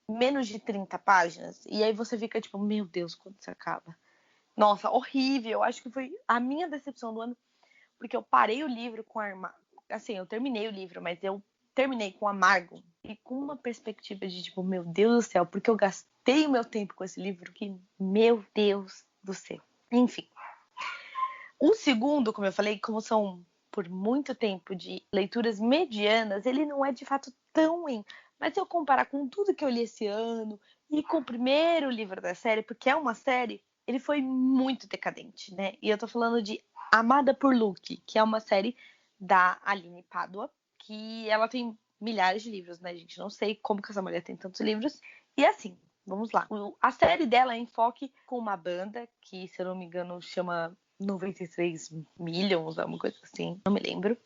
menos de 30 páginas, e aí você fica tipo, meu Deus, quando isso acaba? Nossa, horrível, acho que foi a minha decepção do ano, porque eu parei o livro com assim, eu terminei o livro, mas eu terminei com amargo e com uma perspectiva de tipo, meu Deus do céu, porque eu gastei o meu tempo com esse livro, que meu Deus do céu. Enfim. O segundo, como eu falei, como são por muito tempo de leituras medianas, ele não é de fato tão ruim. Mas se eu comparar com tudo que eu li esse ano e com o primeiro livro da série, porque é uma série, ele foi muito decadente, né? E eu tô falando de Amada por Luke, que é uma série da Aline Padua, que ela tem milhares de livros, né, gente? Não sei como que essa mulher tem tantos livros. E assim, vamos lá. A série dela é enfoque com uma banda que, se eu não me engano, chama 93 Millions, alguma coisa assim, não me lembro.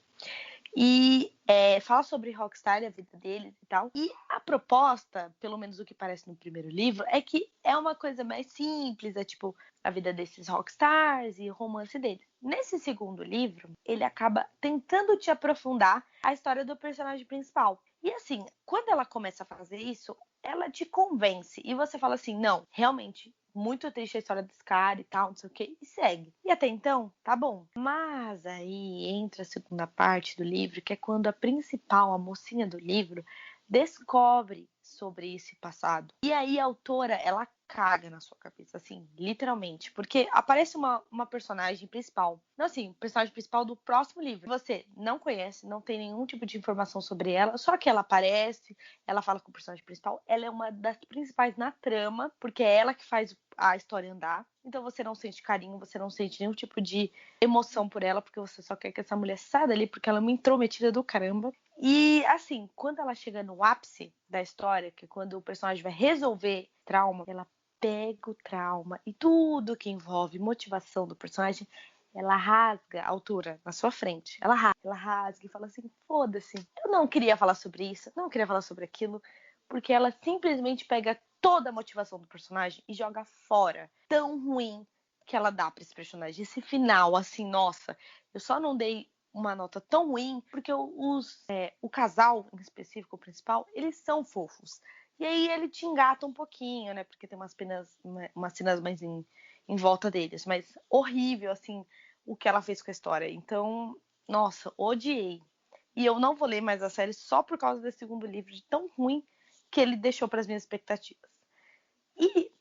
E fala sobre Rockstar, a vida deles e tal. E a proposta, pelo menos o que parece no primeiro livro, é que é uma coisa mais simples, é tipo a vida desses rockstars e o romance deles. Nesse segundo livro, ele acaba tentando te aprofundar a história do personagem principal. E assim, quando ela começa a fazer isso, ela te convence. E você fala assim, não, realmente, muito triste a história desse cara e tal, não sei o que, e segue. E até então, tá bom. Mas aí entra a segunda parte do livro, que é quando a principal, a mocinha do livro, descobre sobre esse passado. E aí a autora, ela caga na sua cabeça, assim, literalmente. Porque aparece uma personagem principal. Não, assim, o personagem principal do próximo livro. Você não conhece, não tem nenhum tipo de informação sobre ela, só que ela aparece, ela fala com o personagem principal, ela é uma das principais na trama, porque é ela que faz a história andar. Então você não sente carinho, você não sente nenhum tipo de emoção por ela, porque você só quer que essa mulher saia dali, porque ela é uma intrometida do caramba. E assim, quando ela chega no ápice da história, que é quando o personagem vai resolver trauma, ela pega o trauma e tudo que envolve motivação do personagem, ela rasga a autora na sua frente. Ela rasga e fala assim, foda-se, eu não queria falar sobre isso, não queria falar sobre aquilo, porque ela simplesmente pega toda a motivação do personagem e joga fora. Tão ruim que ela dá pra esse personagem. Esse final, assim, nossa, eu só não dei uma nota tão ruim porque o casal, em específico, o principal, eles são fofos. E aí ele te engata um pouquinho, né? Porque tem umas cenas mais em volta deles. Mas horrível, assim, o que ela fez com a história. Então, nossa, odiei. E eu não vou ler mais a série só por causa desse segundo livro, de tão ruim que ele deixou para as minhas expectativas. E,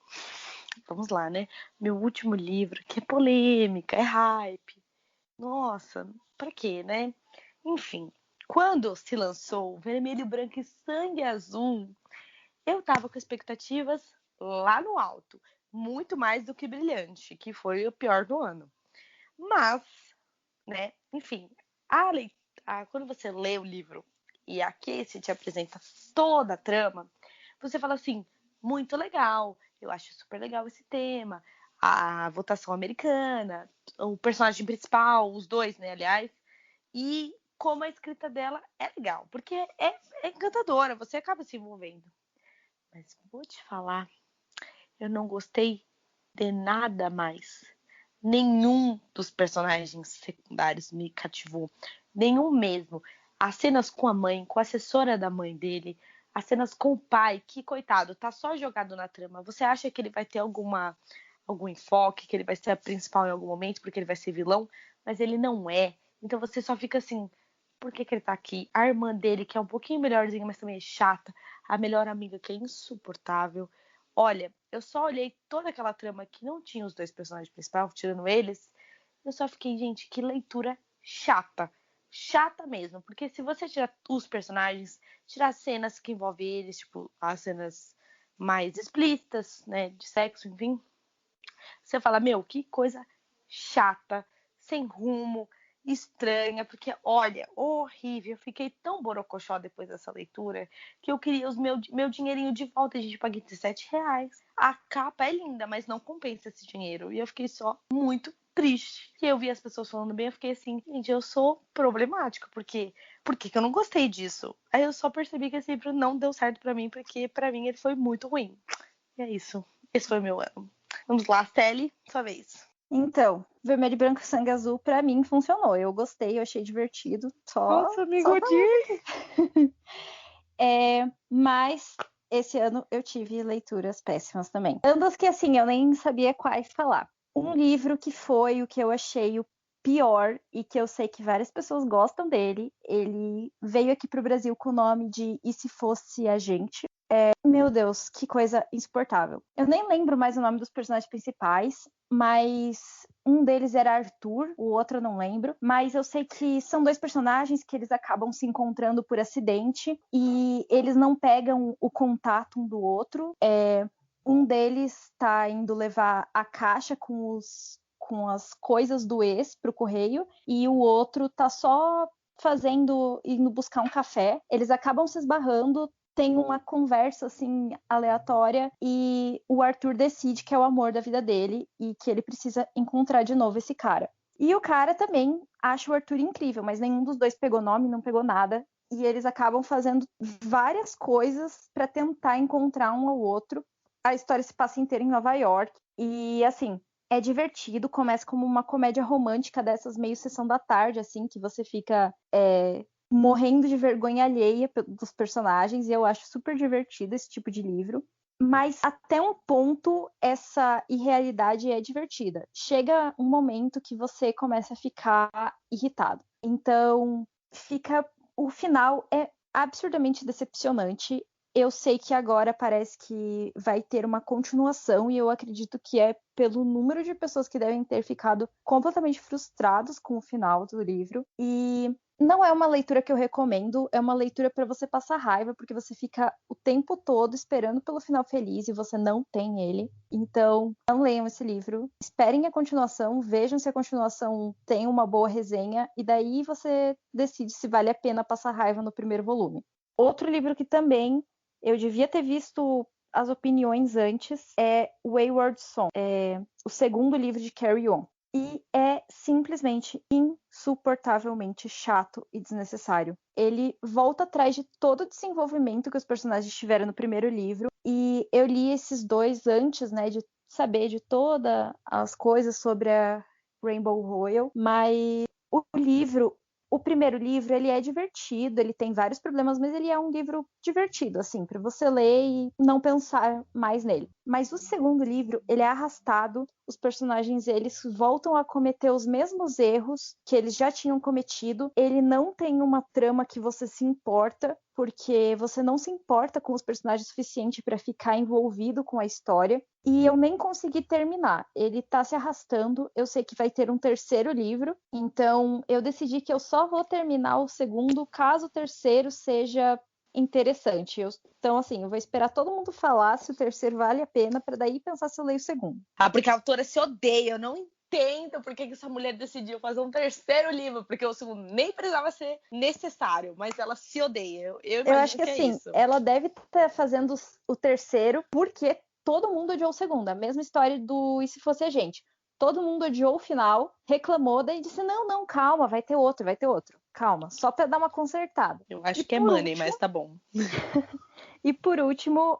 vamos lá, né? Meu último livro, que é polêmica, é hype. Nossa, pra quê, né? Enfim, quando se lançou Vermelho, Branco e Sangue Azul, eu tava com expectativas lá no alto, muito mais do que Brilhante, que foi o pior do ano. Mas, né, enfim, quando você lê o livro e a Casey te apresenta toda a trama, você fala assim, muito legal, eu acho super legal esse tema, a votação americana, o personagem principal, os dois, né, aliás, e como a escrita dela é legal, porque é encantadora, você acaba se envolvendo. Mas vou te falar, eu não gostei de nada mais. Nenhum dos personagens secundários me cativou. Nenhum mesmo. As cenas com a mãe, com a assessora da mãe dele, as cenas com o pai, que coitado, tá só jogado na trama. Você acha que ele vai ter algum enfoque, que ele vai ser a principal em algum momento, porque ele vai ser vilão, mas ele não é. Então você só fica assim, por que ele tá aqui? A irmã dele, que é um pouquinho melhorzinha, mas também é chata. A melhor amiga, que é insuportável. Olha, eu só olhei toda aquela trama que não tinha os dois personagens principais, tirando eles. Eu só fiquei, gente, que leitura chata. Chata mesmo. Porque se você tirar os personagens, tirar cenas que envolvem eles, tipo, as cenas mais explícitas, né, de sexo, enfim. Você fala, meu, que coisa chata, sem rumo, estranha, porque, olha, horrível. Eu fiquei tão borocochó depois dessa leitura que eu queria meu dinheirinho de volta. A gente paguei R$17. A capa é linda, mas não compensa esse dinheiro. E eu fiquei só muito triste. E eu vi as pessoas falando bem, eu fiquei assim, gente, eu sou problemática, porque por que eu não gostei disso? Aí eu só percebi que esse livro não deu certo pra mim, porque pra mim ele foi muito ruim. E é isso. Esse foi o meu ano. Vamos lá, Sally, sua vez. Então, Vermelho, Branco e Sangue Azul, pra mim, funcionou. Eu gostei, eu achei divertido. Nossa, amigo, Mas esse ano eu tive leituras péssimas também. Ambas que, assim, eu nem sabia quais falar. Um livro que foi o que eu achei o pior e que eu sei que várias pessoas gostam dele. Ele veio aqui pro Brasil com o nome de E Se Fosse a Gente. Meu Deus, que coisa insuportável. Eu nem lembro mais o nome dos personagens principais, mas um deles era Arthur, o outro eu não lembro. Mas eu sei que são dois personagens que eles acabam se encontrando por acidente e eles não pegam o contato um do outro. Um deles tá indo levar a caixa com as coisas do ex pro correio e o outro tá só indo buscar um café. Eles acabam se esbarrando, tem uma conversa assim aleatória e o Arthur decide que é o amor da vida dele e que ele precisa encontrar de novo esse cara. E o cara também acha o Arthur incrível, mas nenhum dos dois pegou nome, não pegou nada. e eles acabam fazendo várias coisas para tentar encontrar um ao outro. A história se passa inteira em Nova York e, assim, é divertido. Começa como uma comédia romântica dessas meio sessão da tarde, assim, que você fica morrendo de vergonha alheia dos personagens, e eu acho super divertido esse tipo de livro. Mas até um ponto essa irrealidade é divertida. Chega um momento que você começa a ficar irritado. Então, o final é absurdamente decepcionante. Eu sei que agora parece que vai ter uma continuação e eu acredito que é pelo número de pessoas que devem ter ficado completamente frustrados com o final do livro. E não é uma leitura que eu recomendo, é uma leitura para você passar raiva, porque você fica o tempo todo esperando pelo final feliz e você não tem ele. Então, não leiam esse livro. Esperem a continuação, vejam se a continuação tem uma boa resenha e daí você decide se vale a pena passar raiva no primeiro volume. Outro livro que também eu devia ter visto as opiniões antes é Wayward Son, o segundo livro de Carry On. E é simplesmente insuportavelmente chato e desnecessário. Ele volta atrás de todo o desenvolvimento que os personagens tiveram no primeiro livro. E eu li esses dois antes, né, de saber de todas as coisas sobre a Rainbow Royal. Mas o primeiro livro, ele é divertido, ele tem vários problemas, mas ele é um livro divertido, assim, para você ler e não pensar mais nele. Mas o segundo livro, ele é arrastado, os personagens, eles voltam a cometer os mesmos erros que eles já tinham cometido, ele não tem uma trama que você se importa, porque você não se importa com os personagens o suficiente para ficar envolvido com a história, e eu nem consegui terminar. Ele tá se arrastando, eu sei que vai ter um terceiro livro, então eu decidi que eu só vou terminar o segundo caso o terceiro seja interessante. Então, assim, eu vou esperar todo mundo falar se o terceiro vale a pena, para daí pensar se eu leio o segundo. Ah, porque a autora se odeia, eu não entendo por que essa mulher decidiu fazer um terceiro livro, porque o segundo nem precisava ser necessário, mas ela se odeia. Eu imagino acho que é assim, isso. ela deve estar fazendo o terceiro porque todo mundo odiou o segundo. A mesma história do E Se Fosse a Gente. Todo mundo odiou o final, reclamou, daí disse, não, calma, vai ter outro. Calma, só para dar uma consertada. Eu acho que é money, mas tá bom. E por último,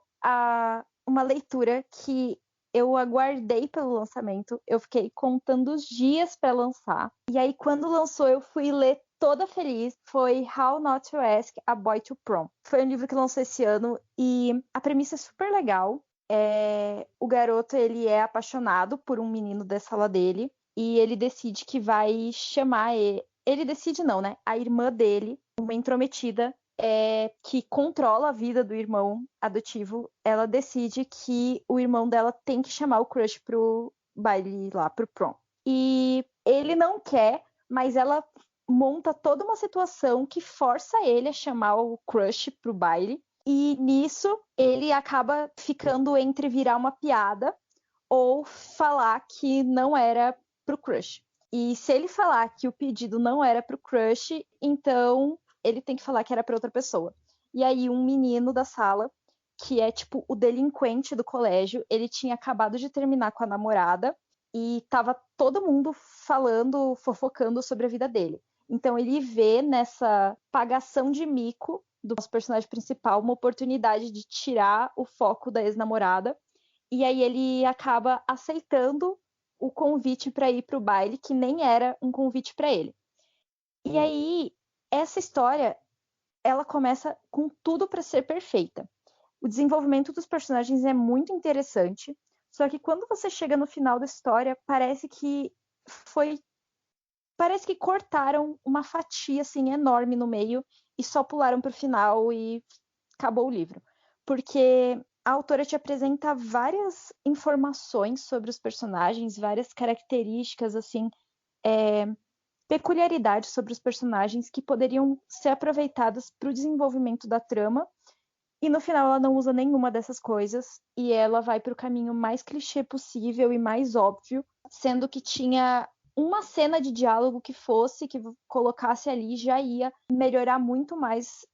uma leitura que eu aguardei pelo lançamento, eu fiquei contando os dias para lançar. E aí, quando lançou, eu fui ler toda feliz. Foi How Not to Ask a Boy to Prom. Foi um livro que lançou esse ano e a premissa é super legal. O garoto, ele é apaixonado por um menino da sala dele e ele decide que vai chamar ele. Ele decide não, né? A irmã dele, uma intrometida, que controla a vida do irmão adotivo, ela decide que o irmão dela tem que chamar o crush pro baile lá, pro prom. E ele não quer, mas ela monta toda uma situação que força ele a chamar o crush pro baile. E nisso ele acaba ficando entre virar uma piada ou falar que não era pro crush. E se ele falar que o pedido não era pro crush, então ele tem que falar que era para outra pessoa. E aí um menino da sala, que é tipo o delinquente do colégio, ele tinha acabado de terminar com a namorada e tava todo mundo falando, fofocando sobre a vida dele. Então ele vê nessa pagação de mico do nosso personagem principal uma oportunidade de tirar o foco da ex-namorada. E aí ele acaba aceitando o convite para ir para o baile, que nem era um convite para ele. E aí essa história, ela começa com tudo para ser perfeita. O desenvolvimento dos personagens é muito interessante, só que quando você chega no final da história, parece que cortaram uma fatia assim enorme no meio e só pularam para o final e acabou o livro. Porque a autora te apresenta várias informações sobre os personagens, várias características assim, peculiaridades sobre os personagens que poderiam ser aproveitadas para o desenvolvimento da trama, e no final ela não usa nenhuma dessas coisas e ela vai para o caminho mais clichê possível e mais óbvio, sendo que tinha uma cena de diálogo que colocasse ali, já ia melhorar muito mais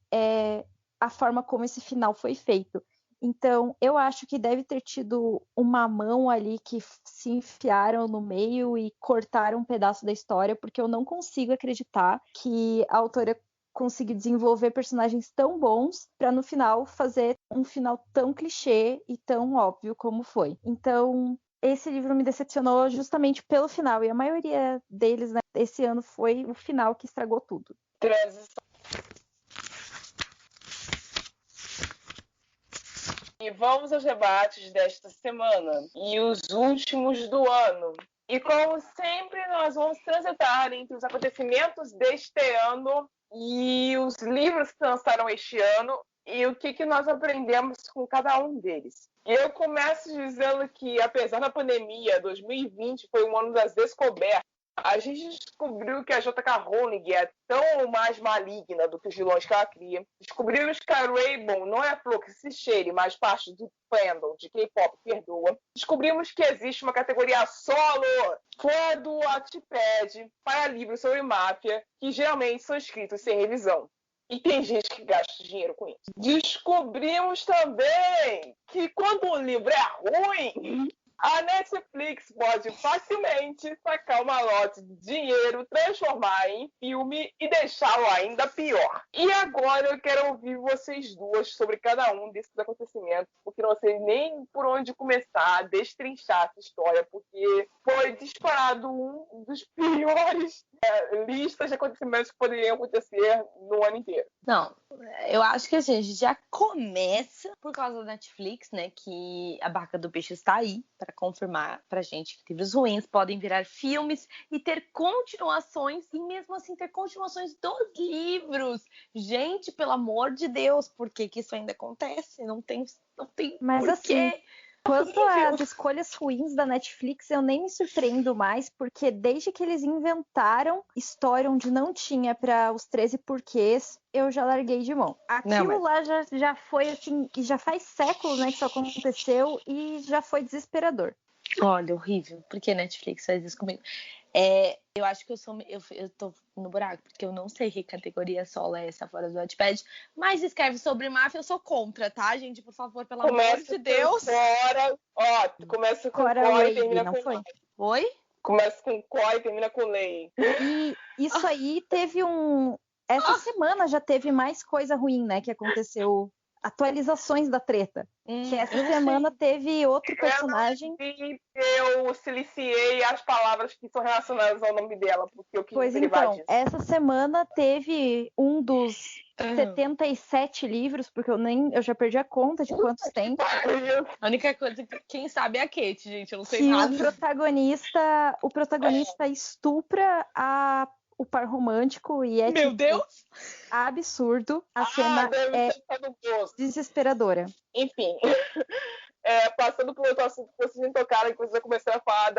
a forma como esse final foi feito. Então, eu acho que deve ter tido uma mão ali que se enfiaram no meio e cortaram um pedaço da história, porque eu não consigo acreditar que a autora conseguir desenvolver personagens tão bons pra no final fazer um final tão clichê e tão óbvio como foi. Então, esse livro me decepcionou justamente pelo final, e a maioria deles, né, esse ano foi o final que estragou tudo. Transição. E vamos aos debates desta semana e os últimos do ano. E como sempre, nós vamos transitar entre os acontecimentos deste ano e os livros que lançaram este ano e o que nós aprendemos com cada um deles. E eu começo dizendo que, apesar da pandemia, 2020 foi um ano das descobertas. A gente descobriu que a J.K. Rowling é tão mais maligna do que os vilões que ela cria. Descobrimos que a Rainbow não é a flor que se cheire, mas parte do fandom de K-pop perdoa. Descobrimos que existe uma categoria solo fora do Wattpad para livros sobre máfia, que geralmente são escritos sem revisão. E tem gente que gasta dinheiro com isso. Descobrimos também que quando um livro é ruim, a Netflix pode facilmente sacar uma lote de dinheiro, transformar em filme e deixá-lo ainda pior. E agora eu quero ouvir vocês duas sobre cada um desses acontecimentos, porque não sei nem por onde começar a destrinchar essa história, porque foi disparado um dos piores listas de acontecimentos que poderiam acontecer no ano inteiro. Não, eu acho que assim, a gente já começa por causa da Netflix, né? Que a Barca do Peixe está aí para confirmar pra gente que livros ruins podem virar filmes e ter continuações, e mesmo assim ter continuações dos livros. Gente, pelo amor de Deus, por que isso ainda acontece? Não tem Mas porquê. assim, quanto às escolhas ruins da Netflix, eu nem me surpreendo mais, porque desde que eles inventaram história onde não tinha para os 13 porquês, eu já larguei de mão. Aquilo lá já foi assim, e já faz séculos, né, que isso aconteceu e já foi desesperador. Olha, horrível. Por que Netflix faz isso comigo? Eu acho que eu tô no buraco, porque eu não sei que categoria solo é essa fora do Wattpad, mas escreve sobre máfia, eu sou contra, tá, gente? Por favor, pelo amor de Deus. Começa com Cora Cora e Wave, termina não com foi? Oi? Começa com Cora e termina com Lei. E isso aí teve essa semana já teve mais coisa ruim, né, que aconteceu. Atualizações da treta. Que essa semana teve outro personagem. Eu siliciei as palavras que são relacionadas ao nome dela, porque eu quis derivar disso. Essa semana teve um dos 77 livros, porque eu já perdi a conta de quantos tem. A única coisa que quem sabe é a Kate, gente, eu não sei que nada. O protagonista estupra o par romântico e é Meu Deus! Absurdo. A cena é desesperadora. Enfim, passando por outro assunto que vocês me tocaram, que vocês começaram a falar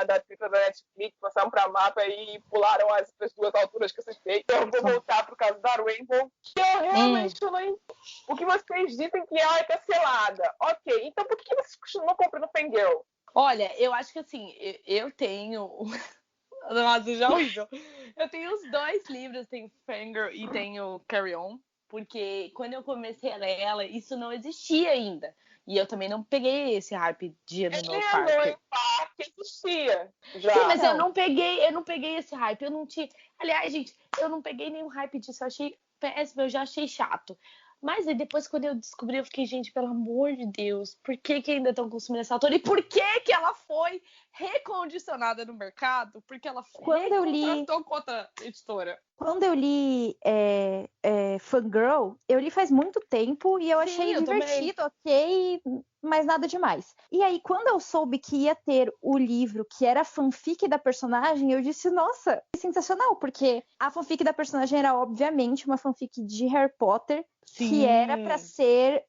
da treta da Netflix, passaram pra mapa e pularam as duas alturas que eu citei. Então eu vou voltar pro caso da Rainbow, que eu realmente não entendo. O que vocês dizem que ela é cancelada. Ok, então por que vocês continuam comprando Fangirl? Olha, eu acho que assim, eu tenho... Nossa, já horrível. Eu tenho os dois livros, tenho Fangirl e tenho Carry On, porque quando eu comecei a ler ela, isso não existia ainda. E eu também não peguei esse hype de Ano no Park existia. Já. Sim, mas eu não peguei esse hype. Eu não tinha. Aliás, gente, eu não peguei nenhum hype disso. Eu achei péssimo, eu já achei chato. Mas aí depois, quando eu descobri, eu fiquei, gente, pelo amor de Deus, por que ainda estão consumindo essa autora? E por que ela foi recondicionada no mercado? Porque ela contratou com outra editora. Quando eu li Fangirl, eu li faz muito tempo e eu achei divertido, ok, mas nada demais. E aí, quando eu soube que ia ter o livro que era a fanfic da personagem, eu disse, nossa, é sensacional, porque a fanfic da personagem era, obviamente, uma fanfic de Harry Potter, que era pra ser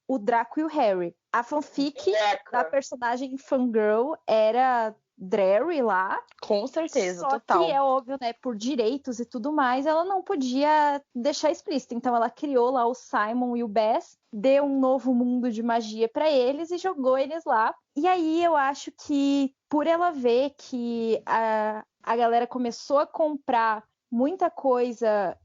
o Draco e o Harry. A fanfic da personagem Fangirl era Drarry lá. Com certeza, só total. Só que é óbvio, né, por direitos e tudo mais, ela não podia deixar explícito. Então ela criou lá o Simon e o Bess, deu um novo mundo de magia pra eles e jogou eles lá. E aí eu acho que por ela ver que a galera começou a comprar muita coisa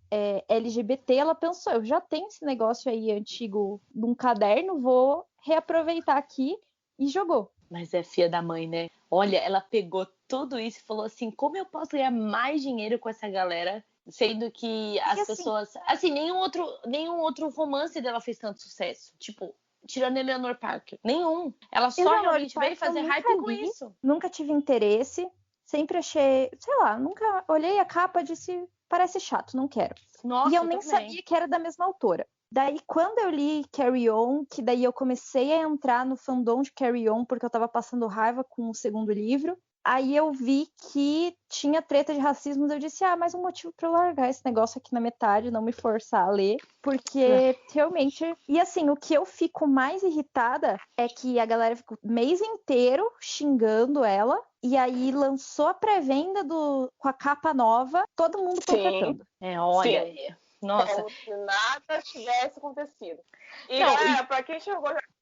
LGBT, ela pensou, eu já tenho esse negócio aí antigo num caderno, vou reaproveitar aqui e jogou. Mas é filha da mãe, né? Olha, ela pegou tudo isso e falou assim, como eu posso ganhar mais dinheiro com essa galera Sendo que as pessoas... Assim, nenhum outro romance dela fez tanto sucesso. Tipo, tirando Eleanor Parker. Nenhum. Ela só Eleanor realmente veio Parker fazer eu hype nunca com li, isso. Nunca tive interesse. Sempre achei, sei lá, nunca olhei a capa e disse, parece chato, não quero. Nossa, E eu nem também. sabia que era da mesma autora. Daí, quando eu li Carry On, que daí eu comecei a entrar no fandom de Carry On, porque eu tava passando raiva com o segundo livro, aí eu vi que tinha treta de racismo, e eu disse, mais um motivo pra eu largar esse negócio aqui na metade, não me forçar a ler, porque realmente... E assim, o que eu fico mais irritada é que a galera ficou o mês inteiro xingando ela, e aí lançou a pré-venda com a capa nova, todo mundo panfletando. Olha, Sim. Nossa. Como se nada tivesse acontecido. E Não, galera, pra quem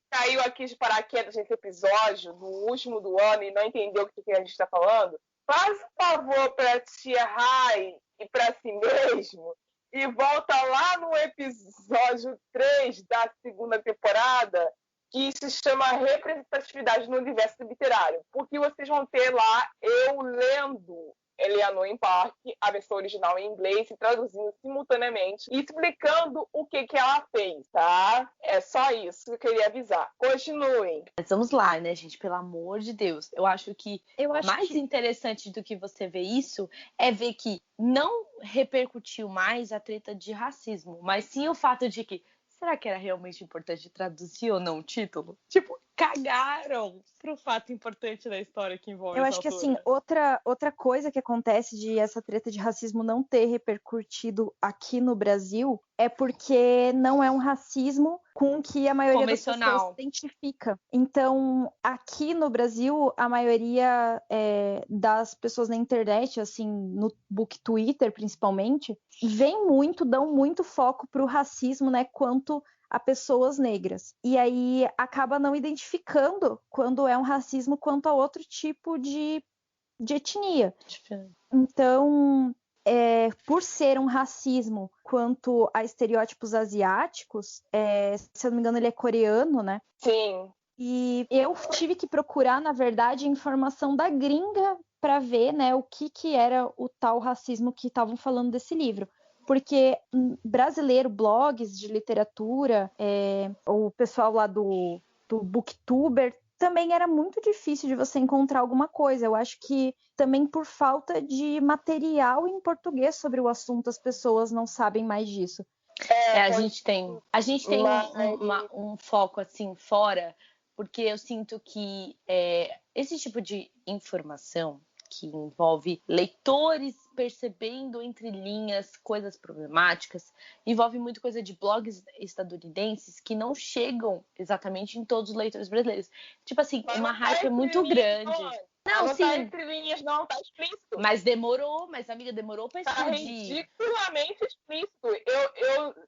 caiu aqui de paraquedas nesse episódio, no último do ano, e não entendeu o que a gente tá falando, faz um favor pra tia Rai e pra si mesmo e volta lá no episódio 3 da segunda temporada, que se chama Representatividade no Universo Literário. Porque vocês vão ter lá eu lendo Eleanor Park, a versão original em inglês, e traduzindo simultaneamente, e explicando o que ela fez, tá? É só isso que eu queria avisar. Continuem. Mas vamos lá, né, gente? Pelo amor de Deus. Eu acho que mais interessante do que você ver isso é ver que não repercutiu mais a treta de racismo, mas sim o fato de que será que era realmente importante traduzir ou não o título? Tipo, cagaram pro fato importante da história que envolve Eu essa acho que, autora. assim, outra coisa que acontece de essa treta de racismo não ter repercutido aqui no Brasil é porque não é um racismo com que a maioria das pessoas se identifica. Então, aqui no Brasil, a maioria das pessoas na internet, assim, no book Twitter, principalmente, dão muito foco pro racismo, né, quanto a pessoas negras. E aí acaba não identificando quando é um racismo quanto a outro tipo de etnia. Então, por ser um racismo quanto a estereótipos asiáticos, se eu não me engano, ele é coreano, né? Sim. E eu tive que procurar, na verdade, informação da gringa para ver, né, o que era o tal racismo que estavam falando desse livro. Porque brasileiro, blogs de literatura, o pessoal lá do Booktuber, também era muito difícil de você encontrar alguma coisa. Eu acho que também por falta de material em português sobre o assunto, as pessoas não sabem mais disso. A gente tem um foco assim fora, porque eu sinto que esse tipo de informação que envolve leitores percebendo entre linhas coisas problemáticas, envolve muito coisa de blogs estadunidenses que não chegam exatamente em todos os leitores brasileiros. Tipo assim, uma hype muito grande. Não, sim. Tá entre linhas, não, tá explícito. Mas demorou, amiga, demorou pra explodir. Tá ridiculamente explícito.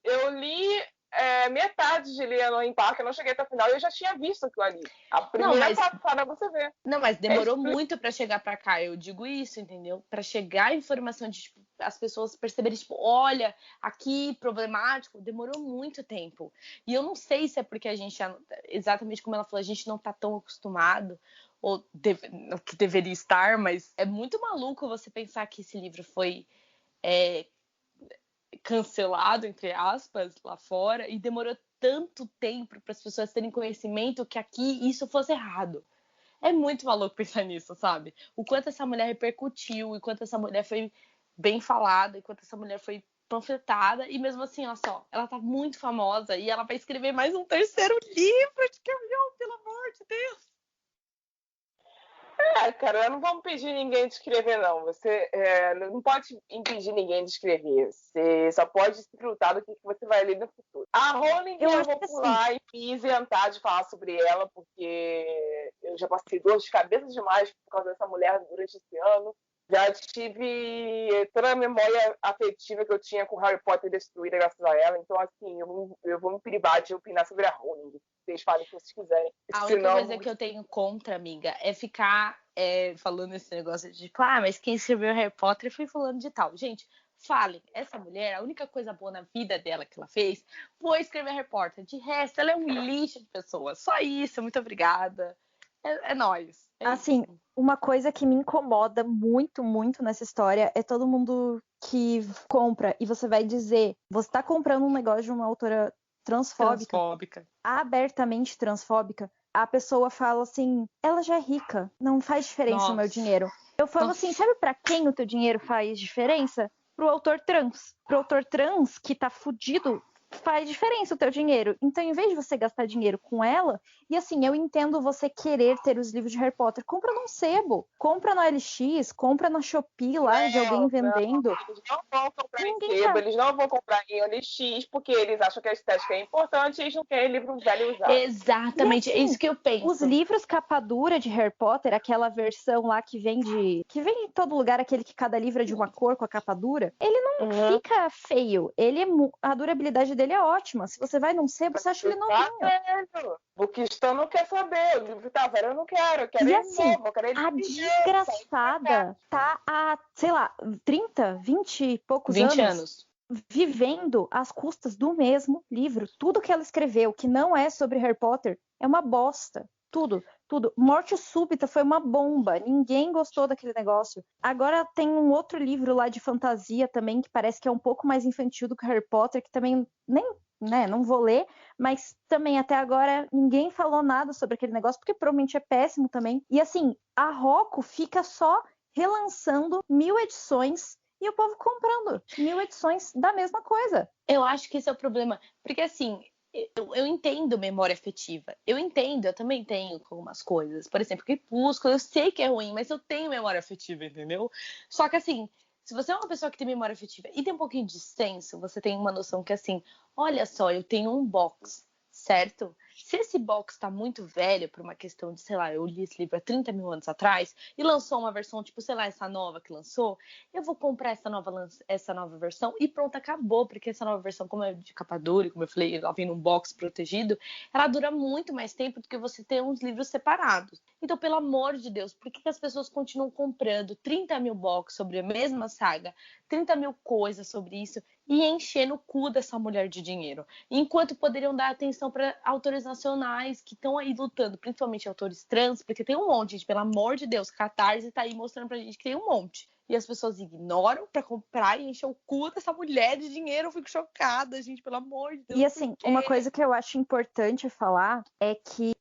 Eu li metade de Eleanor Park, eu não cheguei até o final e eu já tinha visto aquilo ali. A primeira passada você vê. Não, mas demorou muito pra chegar pra cá, eu digo isso, entendeu? Pra chegar a informação de tipo, as pessoas perceberem, tipo, olha, aqui, problemático, demorou muito tempo. E eu não sei se é porque a gente, exatamente como ela falou, a gente não tá tão acostumado, ou que deveria estar, mas é muito maluco você pensar que esse livro foi cancelado, entre aspas, lá fora, e demorou tanto tempo para as pessoas terem conhecimento que aqui isso fosse errado. É muito maluco pensar nisso, sabe? O quanto essa mulher repercutiu, o quanto essa mulher foi bem falada, o quanto essa mulher foi panfletada, e mesmo assim, olha só, ela tá muito famosa e ela vai escrever mais um terceiro livro de Carry On, pelo amor de Deus! Cara, não vamos pedir ninguém de escrever, não. Você não pode impedir ninguém de escrever. Você só pode se lutar do que você vai ler no futuro. A Rowling eu vou pular e me isentar de falar sobre ela, porque eu já passei dor de cabeça demais por causa dessa mulher durante esse ano. Já tive toda a memória afetiva que eu tinha com Harry Potter destruída graças a ela. Então, assim, eu vou me privar de opinar sobre a Rowling. Vocês falem o que vocês quiserem. A única coisa que eu tenho contra, amiga, é ficar falando esse negócio de tipo, mas quem escreveu Harry Potter foi falando de tal. Gente, falem, essa mulher, a única coisa boa na vida dela que ela fez foi escrever Harry Potter. De resto, ela é um lixo de pessoa. Só isso, muito obrigada. É nóis. Assim, uma coisa que me incomoda muito, muito nessa história é todo mundo que compra e você vai dizer, você tá comprando um negócio de uma autora transfóbica, abertamente transfóbica, a pessoa fala assim, ela já é rica, não faz diferença o meu dinheiro. Eu falo assim, sabe pra quem o teu dinheiro faz diferença? Pro autor trans. Pro autor trans que tá fudido, faz diferença o teu dinheiro. Então, em vez de você gastar dinheiro com ela, e assim, eu entendo você querer ter os livros de Harry Potter, compra num sebo, compra no LX, compra na Shopee lá de alguém vendendo. Eles não vão comprar em Ninguém sebo, tá- eles não vão comprar em OLX, porque eles acham que a estética é importante e eles não querem livro velho usado. Exatamente, E assim, é isso que eu penso. Os livros capa dura de Harry Potter, aquela versão lá que vem em todo lugar, aquele que cada livro é de uma cor com a capa dura, ele não fica feio. A durabilidade dele é ótima. Se você vai num sebo, você acha ele novinho. O Cristão não quer saber, o livro tá velho, eu não quero, eu quero E ele assim, novo, eu quero ele a primeiro, desgraçada tá há, sei lá, 30, 20 e poucos 20 anos vivendo às custas do mesmo livro. Tudo que ela escreveu, que não é sobre Harry Potter, é uma bosta. Tudo. Morte Súbita foi uma bomba. Ninguém gostou daquele negócio. Agora tem um outro livro lá de fantasia também, que parece que é um pouco mais infantil do que Harry Potter, que também nem, né, não vou ler, mas também até agora ninguém falou nada sobre aquele negócio, porque provavelmente é péssimo também. E assim, a Rocco fica só relançando 1000 edições e o povo comprando 1000 edições da mesma coisa. Eu acho que esse é o problema. Porque, assim, eu entendo memória afetiva. Eu também tenho algumas coisas. Por exemplo, Crepúsculo, eu sei que é ruim, mas eu tenho memória afetiva, entendeu? Só que, assim, se você é uma pessoa que tem memória afetiva e tem um pouquinho de senso, você tem uma noção que, assim, olha só, eu tenho um box, certo? Se esse box tá muito velho, por uma questão de, sei lá, eu li esse livro há 30 mil anos atrás e lançou uma versão, tipo, sei lá, essa nova que lançou, eu vou comprar essa nova versão e pronto, acabou, porque essa nova versão, como é de capa dura, como eu falei, ela vem num box protegido, ela dura muito mais tempo do que você ter uns livros separados. Então, pelo amor de Deus, por que as pessoas continuam comprando 30 mil box sobre a mesma saga, 30 mil coisas sobre isso e enchendo o cu dessa mulher de dinheiro? Enquanto poderiam dar atenção para autores nacionais que estão aí lutando, principalmente autores trans, porque tem um monte, gente, pelo amor de Deus, Catarse tá aí mostrando pra gente que tem um monte. E as pessoas ignoram pra comprar e encher o cu dessa mulher de dinheiro. Eu fico chocada, gente, pelo amor de Deus. E assim, uma coisa que eu acho importante falar é que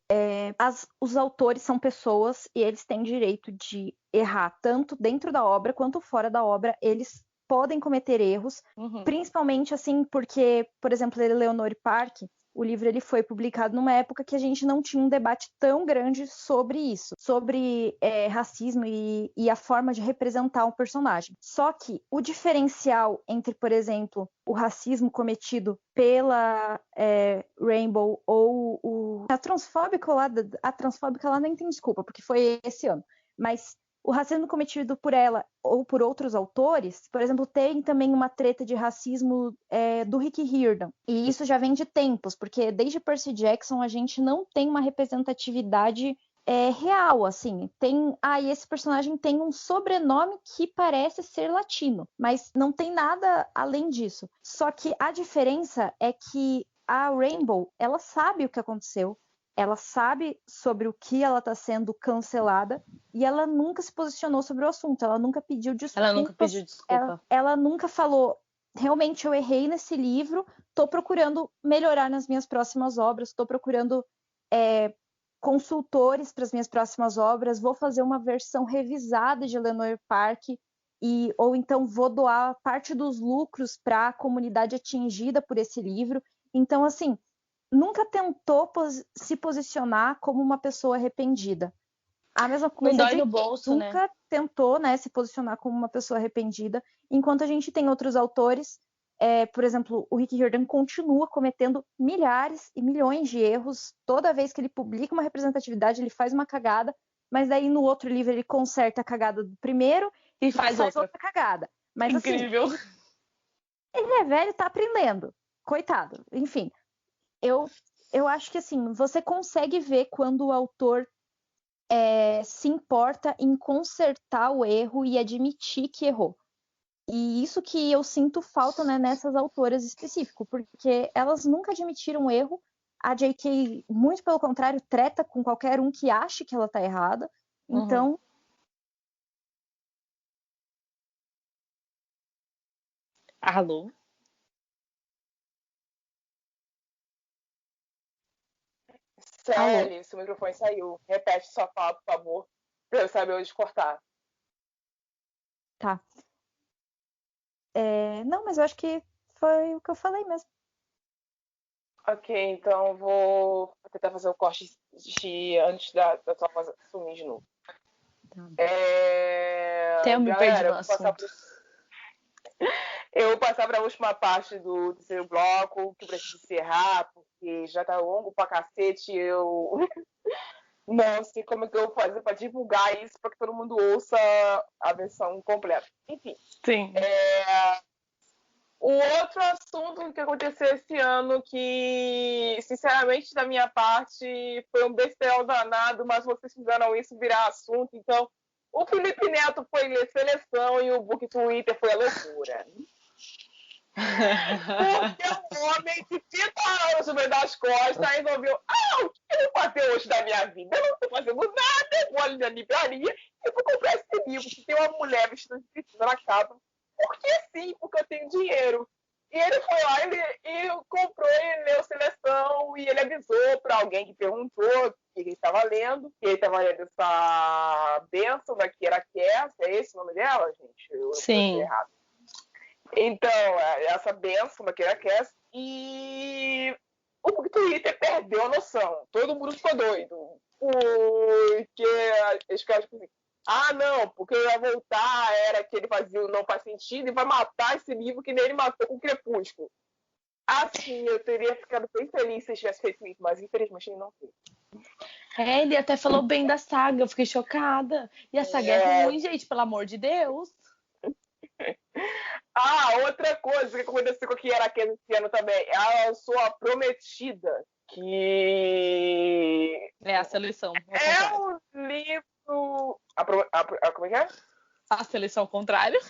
os autores são pessoas e eles têm direito de errar tanto dentro da obra quanto fora da obra. Eles podem cometer erros, principalmente assim porque, por exemplo, Eleanor Park, o livro ele foi publicado numa época que a gente não tinha um debate tão grande sobre isso, sobre racismo e a forma de representar um personagem. Só que o diferencial entre, por exemplo, o racismo cometido pela Rainbow ou a transfóbica lá nem tem desculpa, porque foi esse ano, mas o racismo cometido por ela ou por outros autores, por exemplo, tem também uma treta de racismo do Rick Riordan. E isso já vem de tempos, porque desde Percy Jackson a gente não tem uma representatividade real, assim. E esse personagem tem um sobrenome que parece ser latino, mas não tem nada além disso. Só que a diferença é que a Rainbow, ela sabe o que aconteceu, ela sabe sobre o que ela está sendo cancelada e ela nunca se posicionou sobre o assunto, ela nunca pediu desculpa. Ela nunca falou, realmente eu errei nesse livro, estou procurando melhorar nas minhas próximas obras, estou procurando consultores para as minhas próximas obras, vou fazer uma versão revisada de Eleanor Park, ou então vou doar parte dos lucros para a comunidade atingida por esse livro. Então, assim, nunca tentou se posicionar como uma pessoa arrependida. A mesma coisa não dói no bolso, nunca tentou, né, se posicionar como uma pessoa arrependida, enquanto a gente tem outros autores, por exemplo, o Rick Riordan continua cometendo milhares e milhões de erros. Toda vez que ele publica uma representatividade, ele faz uma cagada, mas daí no outro livro ele conserta a cagada do primeiro e faz outra cagada. Mas incrível. Assim, ele é velho, tá aprendendo. Coitado. Enfim, eu acho que assim, você consegue ver quando o autor se importa em consertar o erro e admitir que errou. E isso que eu sinto falta, né, nessas autoras específicas, porque elas nunca admitiram erro. A J.K., muito pelo contrário, treta com qualquer um que ache que ela tá errada. Então, Alô? Célia, seu microfone saiu. Repete sua fala, por favor, pra eu saber onde cortar. tá. Não, mas eu acho que foi o que eu falei mesmo. Ok, então vou tentar fazer o corte antes da sua voz sumir de novo. Tá. Até eu me perdi no assunto. Eu vou passar para a última parte do terceiro bloco, que preciso encerrar, porque já tá longo pra cacete. Eu não sei como é que eu vou fazer para divulgar isso para que todo mundo ouça a versão completa. Enfim. Sim. O outro assunto que aconteceu esse ano, que, sinceramente, da minha parte, foi um besteirão danado, mas vocês fizeram isso virar assunto. Então, o Felipe Neto foi ler Seleção e o Book Twitter foi a loucura. Porque um homem de 30 anos no meio das costas resolveu: o que eu vou fazer hoje da minha vida? Eu não estou fazendo nada, eu vou ali na livraria e vou comprar esse livro que tem uma mulher vestida de piscina na capa. Porque sim, porque eu tenho dinheiro. E ele foi lá e comprou e leu Seleção e ele avisou para alguém que perguntou o que ele estava lendo. Que ele estava lendo essa bênção da Kiera Cass. É esse o nome dela, gente? Eu Sim. errado. Então, essa bênção da Kiera Cass. E o Twitter perdeu a noção. Todo mundo ficou doido. Porque eles ficaram tipo assim: não, porque eu ia voltar, era que ele fazia o Não Faz Sentido e vai matar esse livro que nem ele matou com o Crepúsculo. Assim, eu teria ficado bem feliz se ele tivesse feito isso, mas infelizmente ele não fez. Ele até falou bem da saga, eu fiquei chocada. E a saga é ruim, gente, pelo amor de Deus. Outra coisa que aconteceu com a Kiera Cass esse ano também, ela lançou A Prometida, que é a Seleção. É um livro... Como é que é? A Seleção ao contrário.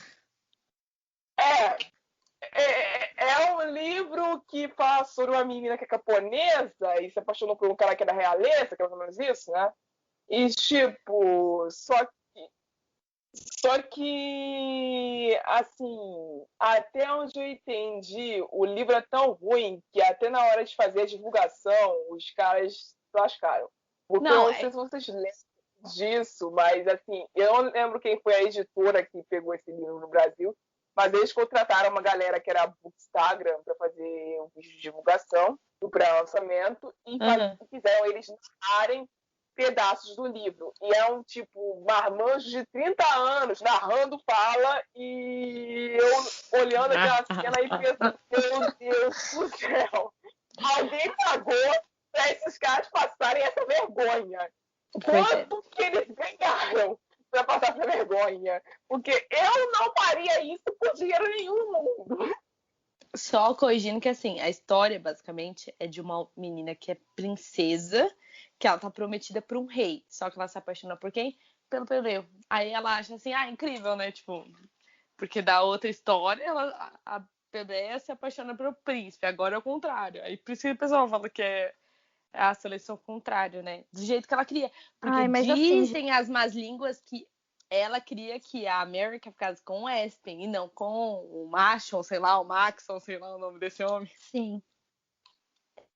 É um livro que fala sobre uma menina que é camponesa e se apaixonou por um cara que é da realeza, que é mais ou menos isso, né? E, tipo, só que, assim, até onde eu entendi, o livro é tão ruim que até na hora de fazer a divulgação, os caras lascaram. Porque eu não sei se vocês lembram disso, mas, assim, eu não lembro quem foi a editora que pegou esse livro no Brasil, mas eles contrataram uma galera que era Bookstagram para fazer um vídeo de divulgação do pré-lançamento e fizeram eles narrarem pedaços do livro. E é um tipo marmanjo de 30 anos narrando fala e eu olhando aquela cena e pensando: meu Deus do céu, alguém pagou para esses caras passarem essa vergonha. Quanto que eles ganharam para passar essa vergonha? Porque eu não faria isso por dinheiro nenhum no mundo. Só corrigindo que, assim, a história, basicamente, é de uma menina que é princesa, que ela tá prometida por um rei. Só que ela se apaixona por quem? Pelo Peleu. Aí ela acha assim, incrível, né? Tipo, porque da outra história, a Plebeia se apaixona pelo príncipe. Agora é o contrário. Aí por isso que o pessoal fala que é a seleção contrário, né? Do jeito que ela queria. Porque dizem as más línguas que ela queria que a America ficasse com o Espen e não com o Machon, sei lá, o Maxon, sei lá o nome desse homem. Sim.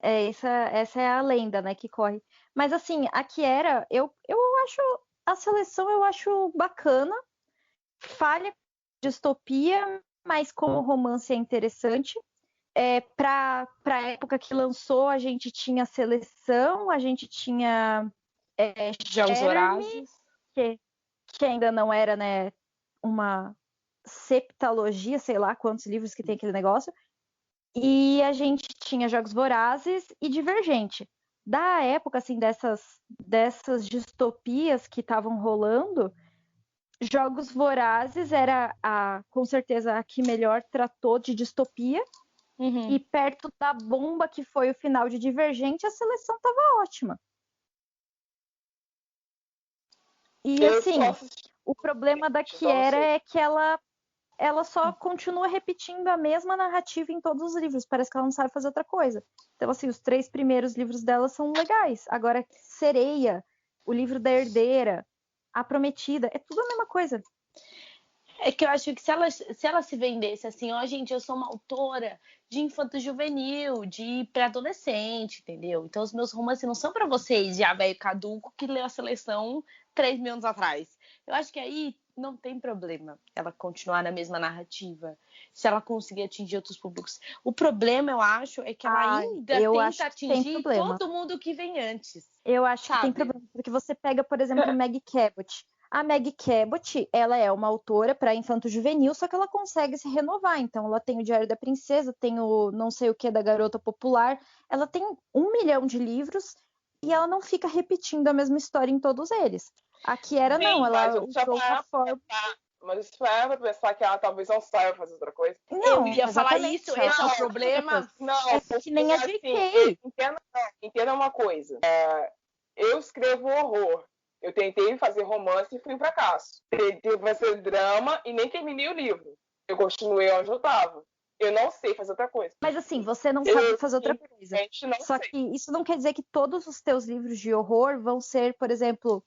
Essa é a lenda, né, que corre. Mas, assim, a Kiera, eu acho... A seleção eu acho bacana. Falha distopia, mas como romance é interessante. Para a época que lançou, a gente tinha Seleção, a gente tinha Jogos Vorazes, que ainda não era, né, uma septalogia, sei lá quantos livros que tem aquele negócio, e a gente tinha Jogos Vorazes e Divergente. Da época, assim, dessas distopias que estavam rolando, Jogos Vorazes era, com certeza, a que melhor tratou de distopia. E perto da bomba que foi o final de Divergente, a seleção estava ótima. E assim, o problema da Kiera é que ela só continua repetindo a mesma narrativa em todos os livros. Parece que ela não sabe fazer outra coisa. Então, assim, os 3 primeiros livros dela são legais. Agora, Sereia, o livro da Herdeira, A Prometida, é tudo a mesma coisa. É que eu acho que se ela se vendesse assim, ó, gente, eu sou uma autora de infanto-juvenil, de pré-adolescente, entendeu? Então os meus romances não são pra vocês, já velho caduco, que leu a seleção 3.000 anos atrás. Eu acho que aí não tem problema ela continuar na mesma narrativa, se ela conseguir atingir outros públicos. O problema, eu acho, é que ela ainda eu tenta acho que tem atingir problema. todo mundo que vem antes. Eu acho que tem Sabe? problema, porque você pega, por exemplo, a Meg Cabot. A Meg Cabot, ela é uma autora para infanto-juvenil, só que ela consegue se renovar. Então, ela tem o Diário da Princesa, tem o não sei o que da Garota Popular. Ela tem 1 milhão de livros e ela não fica repetindo a mesma história em todos eles. A Kiera Sim, não, ela mas eu usou uma forma... Mas isso é pra pensar que ela talvez não saiba fazer outra coisa. Não, Eu ia falar exatamente, isso, ela esse é o faz problema. outras. Não, É porque, que nem a assim, JK. entenda uma coisa. Eu escrevo horror. Eu tentei fazer romance e fui um fracasso. Tentei fazer drama e nem terminei o livro. Eu continuei onde eu estava. Eu não sei fazer outra coisa. Mas assim, você não sabe fazer outra coisa. Não Só sei. que isso não quer dizer que todos os teus livros de horror vão ser, por exemplo,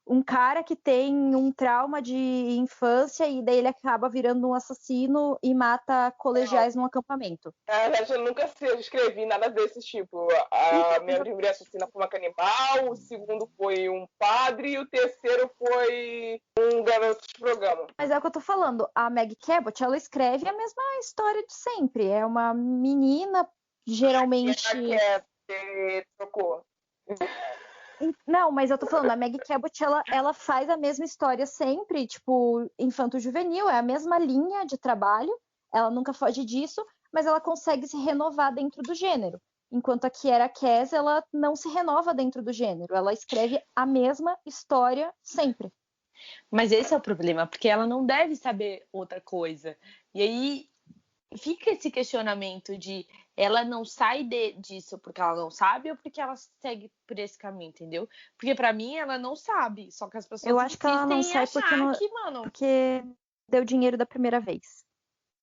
um cara que tem um trauma de infância e daí ele acaba virando um assassino e mata colegiais num acampamento. Na verdade, eu nunca escrevi nada desse tipo. A minha primeira assassina foi uma canibal, o segundo foi um padre e o terceiro foi um garoto de programa. Mas é o que eu tô falando. A Meg Cabot, ela escreve a mesma história de sempre. É uma menina, geralmente... Trocou. Não, mas eu tô falando, a Meg Cabot, ela faz a mesma história sempre, tipo, infanto-juvenil, é a mesma linha de trabalho, ela nunca foge disso, mas ela consegue se renovar dentro do gênero. Enquanto a Kiera Cass, ela não se renova dentro do gênero, ela escreve a mesma história sempre. Mas esse é o problema, porque ela não deve saber outra coisa. E aí fica esse questionamento de ela não sai disso porque ela não sabe ou porque ela segue por esse caminho, entendeu? Porque pra mim ela não sabe, só que as pessoas Eu acho que ela não sai porque deu dinheiro da primeira vez.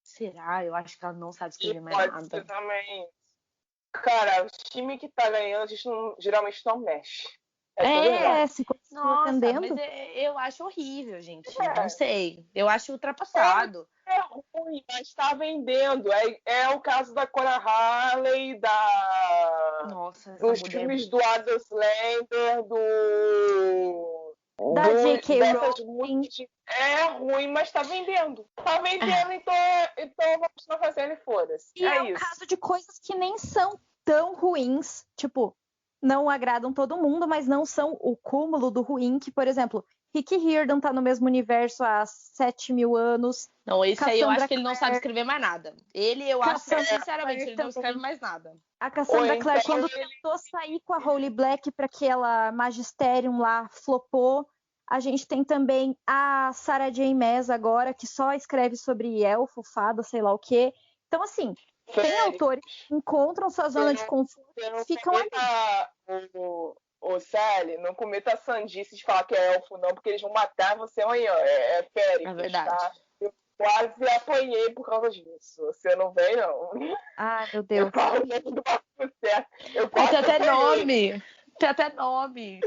Será? Eu acho que ela não sabe escrever mais pode nada. Ser também. Cara, o time que tá ganhando, a gente geralmente não mexe. Se continua Nossa, atendendo. mas eu acho horrível, gente. Não sei. Eu acho ultrapassado. É ruim, mas tá vendendo. É o caso da Cora Harley, dos filmes do Adam Sandler, da J.K. Rowling. É ruim, mas tá vendendo. Tá vendendo, então vamos continuar fazendo e foda-se. E é um caso de coisas que nem são tão ruins. Tipo, não agradam todo mundo, mas não são o cúmulo do ruim, que, por exemplo, Rick Riordan tá no mesmo universo há 7.000 anos. Não, esse Cassandra aí eu acho que ele não Clare. sabe escrever mais nada. Eu acho, sinceramente, Clare ele não escreve mais nada. A Cassandra Clare, quando tentou sair com a Holly Black para aquela Magisterium lá, flopou. A gente tem também a Sarah J. Maas agora, que só escreve sobre elfo, fada, sei lá o quê. Então, assim, tem autores que encontram sua zona de conforto e ficam ali. Sally, não cometa a sandice de falar que é elfo, não, porque eles vão matar você amanhã. É Péricles, é verdade. Tá? Eu quase apanhei por causa disso. Você não vem, não. Ai, meu Deus. Eu falo o nome do bagulho certo. Tem até nome.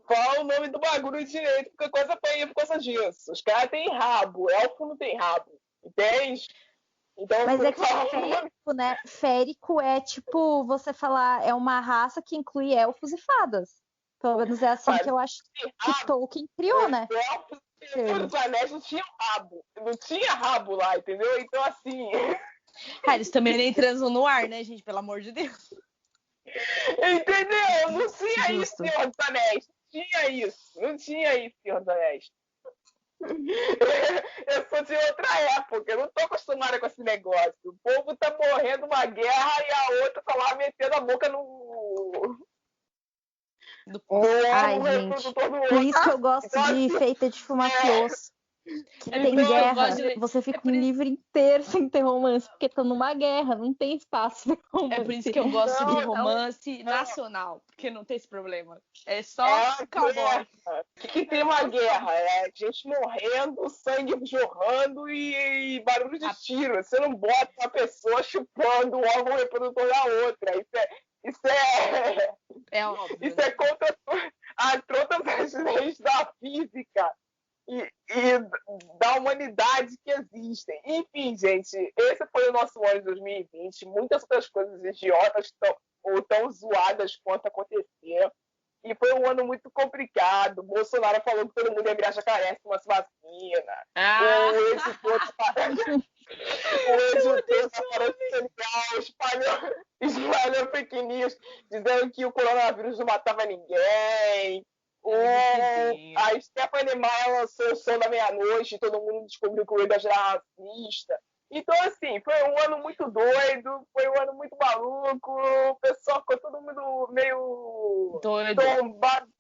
Qual o nome do bagulho direito? Porque eu quase apanhei por causa disso. Os caras têm rabo, elfo não tem rabo. Entende? Então, mas é que férico, né? Férico é tipo você falar, é uma raça que inclui elfos e fadas. Pelo menos é assim que eu acho que Tolkien criou, né? Os dos Anéis não tinha rabo. Não tinha rabo lá, entendeu? Então, assim. Eles também nem transam no ar, né, gente? Pelo amor de Deus. Entendeu? Não tinha isso, Senhor dos Anéis. Não tinha isso, Senhor dos Anéis. Eu sou de outra época, eu não tô acostumada com esse negócio. O povo tá morrendo uma guerra e a outra tá lá metendo a boca no Ai, gente. Por isso que eu gosto de Feita de Fumacioso. Que tem guerra, você fica um livro inteiro sem ter romance, porque tá numa guerra, não tem espaço pra romance. É por isso que eu gosto de romance nacional, porque não tem esse problema. É só cowboy. Que tem uma guerra, é gente morrendo, sangue jorrando e barulho de tiro. Você não bota uma pessoa chupando o órgão reprodutor da outra. Isso é óbvio, isso é contra todas as leis da vida humanidade que existem. Enfim, gente, esse foi o nosso ano de 2020. Muitas outras coisas idiotas tão zoadas quanto aconteceram. E foi um ano muito complicado. Bolsonaro falou que todo mundo ia virar jacaré com umas vacinas. O editor espalhou fake news, dizendo que o coronavírus não matava ninguém. A Stephanie Maia lançou o Som da Meia-Noite e todo mundo descobriu que o Ida era racista. Então, assim, foi um ano muito doido, foi um ano muito maluco, o pessoal ficou todo mundo meio tombado de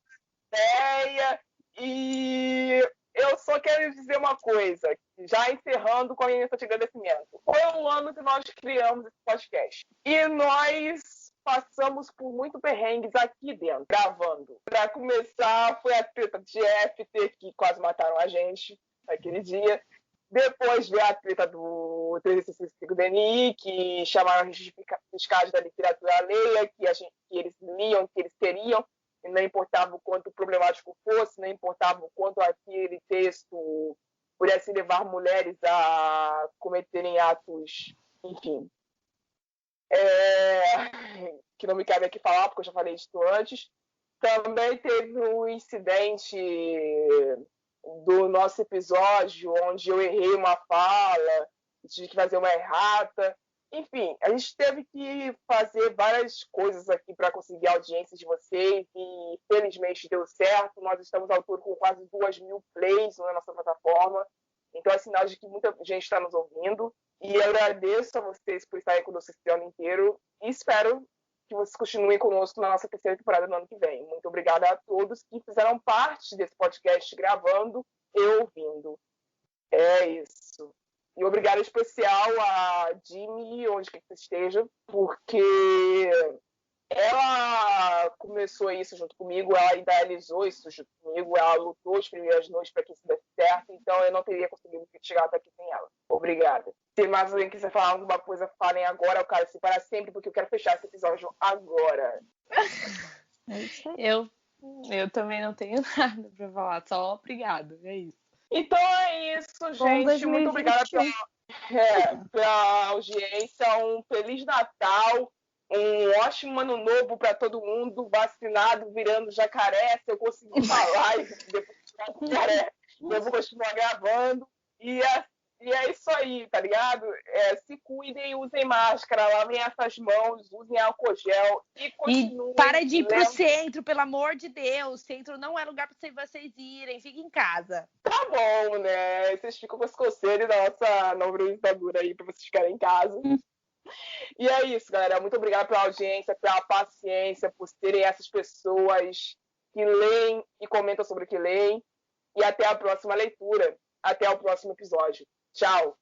ideia. E eu só quero dizer uma coisa, já encerrando com a minha de agradecimento. Foi um ano que nós criamos esse podcast. E nós passamos por muito perrengues aqui dentro, gravando. Para começar, foi a treta de FT, que quase mataram a gente naquele dia. Depois veio a treta do 365 DNI, que chamaram os fiscais da literatura alheia, que eles liam, que eles queriam, e não importava o quanto problemático fosse, não importava o quanto aquele texto pudesse levar mulheres a cometerem atos, enfim, que não me cabe aqui falar, porque eu já falei disso antes. Também teve um incidente do nosso episódio, onde eu errei uma fala, tive que fazer uma errata. Enfim, a gente teve que fazer várias coisas aqui para conseguir a audiência de vocês e felizmente deu certo. Nós estamos ao todo com quase 2.000 plays na nossa plataforma. Então é sinal de que muita gente está nos ouvindo. E eu agradeço a vocês por estarem conosco esse ano inteiro e espero que vocês continuem conosco na nossa terceira temporada no ano que vem. Muito obrigada a todos que fizeram parte desse podcast gravando e ouvindo. É isso. E obrigado em especial a Jimmy, onde quer que você esteja, porque ela começou isso junto comigo, ela idealizou isso junto comigo, ela lutou as primeiras noites para que isso desse certo, então eu não teria conseguido chegar até aqui sem ela. Obrigada. Se mais alguém quiser falar alguma coisa, falem agora, eu quero separar sempre, porque eu quero fechar esse episódio agora. Eu também não tenho nada para falar, só obrigado, é isso. Então é isso, gente. Muito obrigada pela audiência. Um Feliz Natal. Um ótimo ano novo para todo mundo. Vacinado, virando jacaré. Se eu conseguir falar e depois de jacaré, eu vou continuar gravando. E é isso aí, tá ligado? Se cuidem, usem máscara, lavem essas mãos, usem álcool gel e continuem. E para de ir pro centro, pelo amor de Deus. Centro não é lugar para vocês irem, fiquem em casa. Tá bom, né? Vocês ficam com esse conselho da nossa nova ditadura aí pra vocês ficarem em casa. E é isso, galera. Muito obrigada pela audiência, pela paciência, por serem essas pessoas que leem e comentam sobre o que leem. E até a próxima leitura. Até o próximo episódio. Tchau!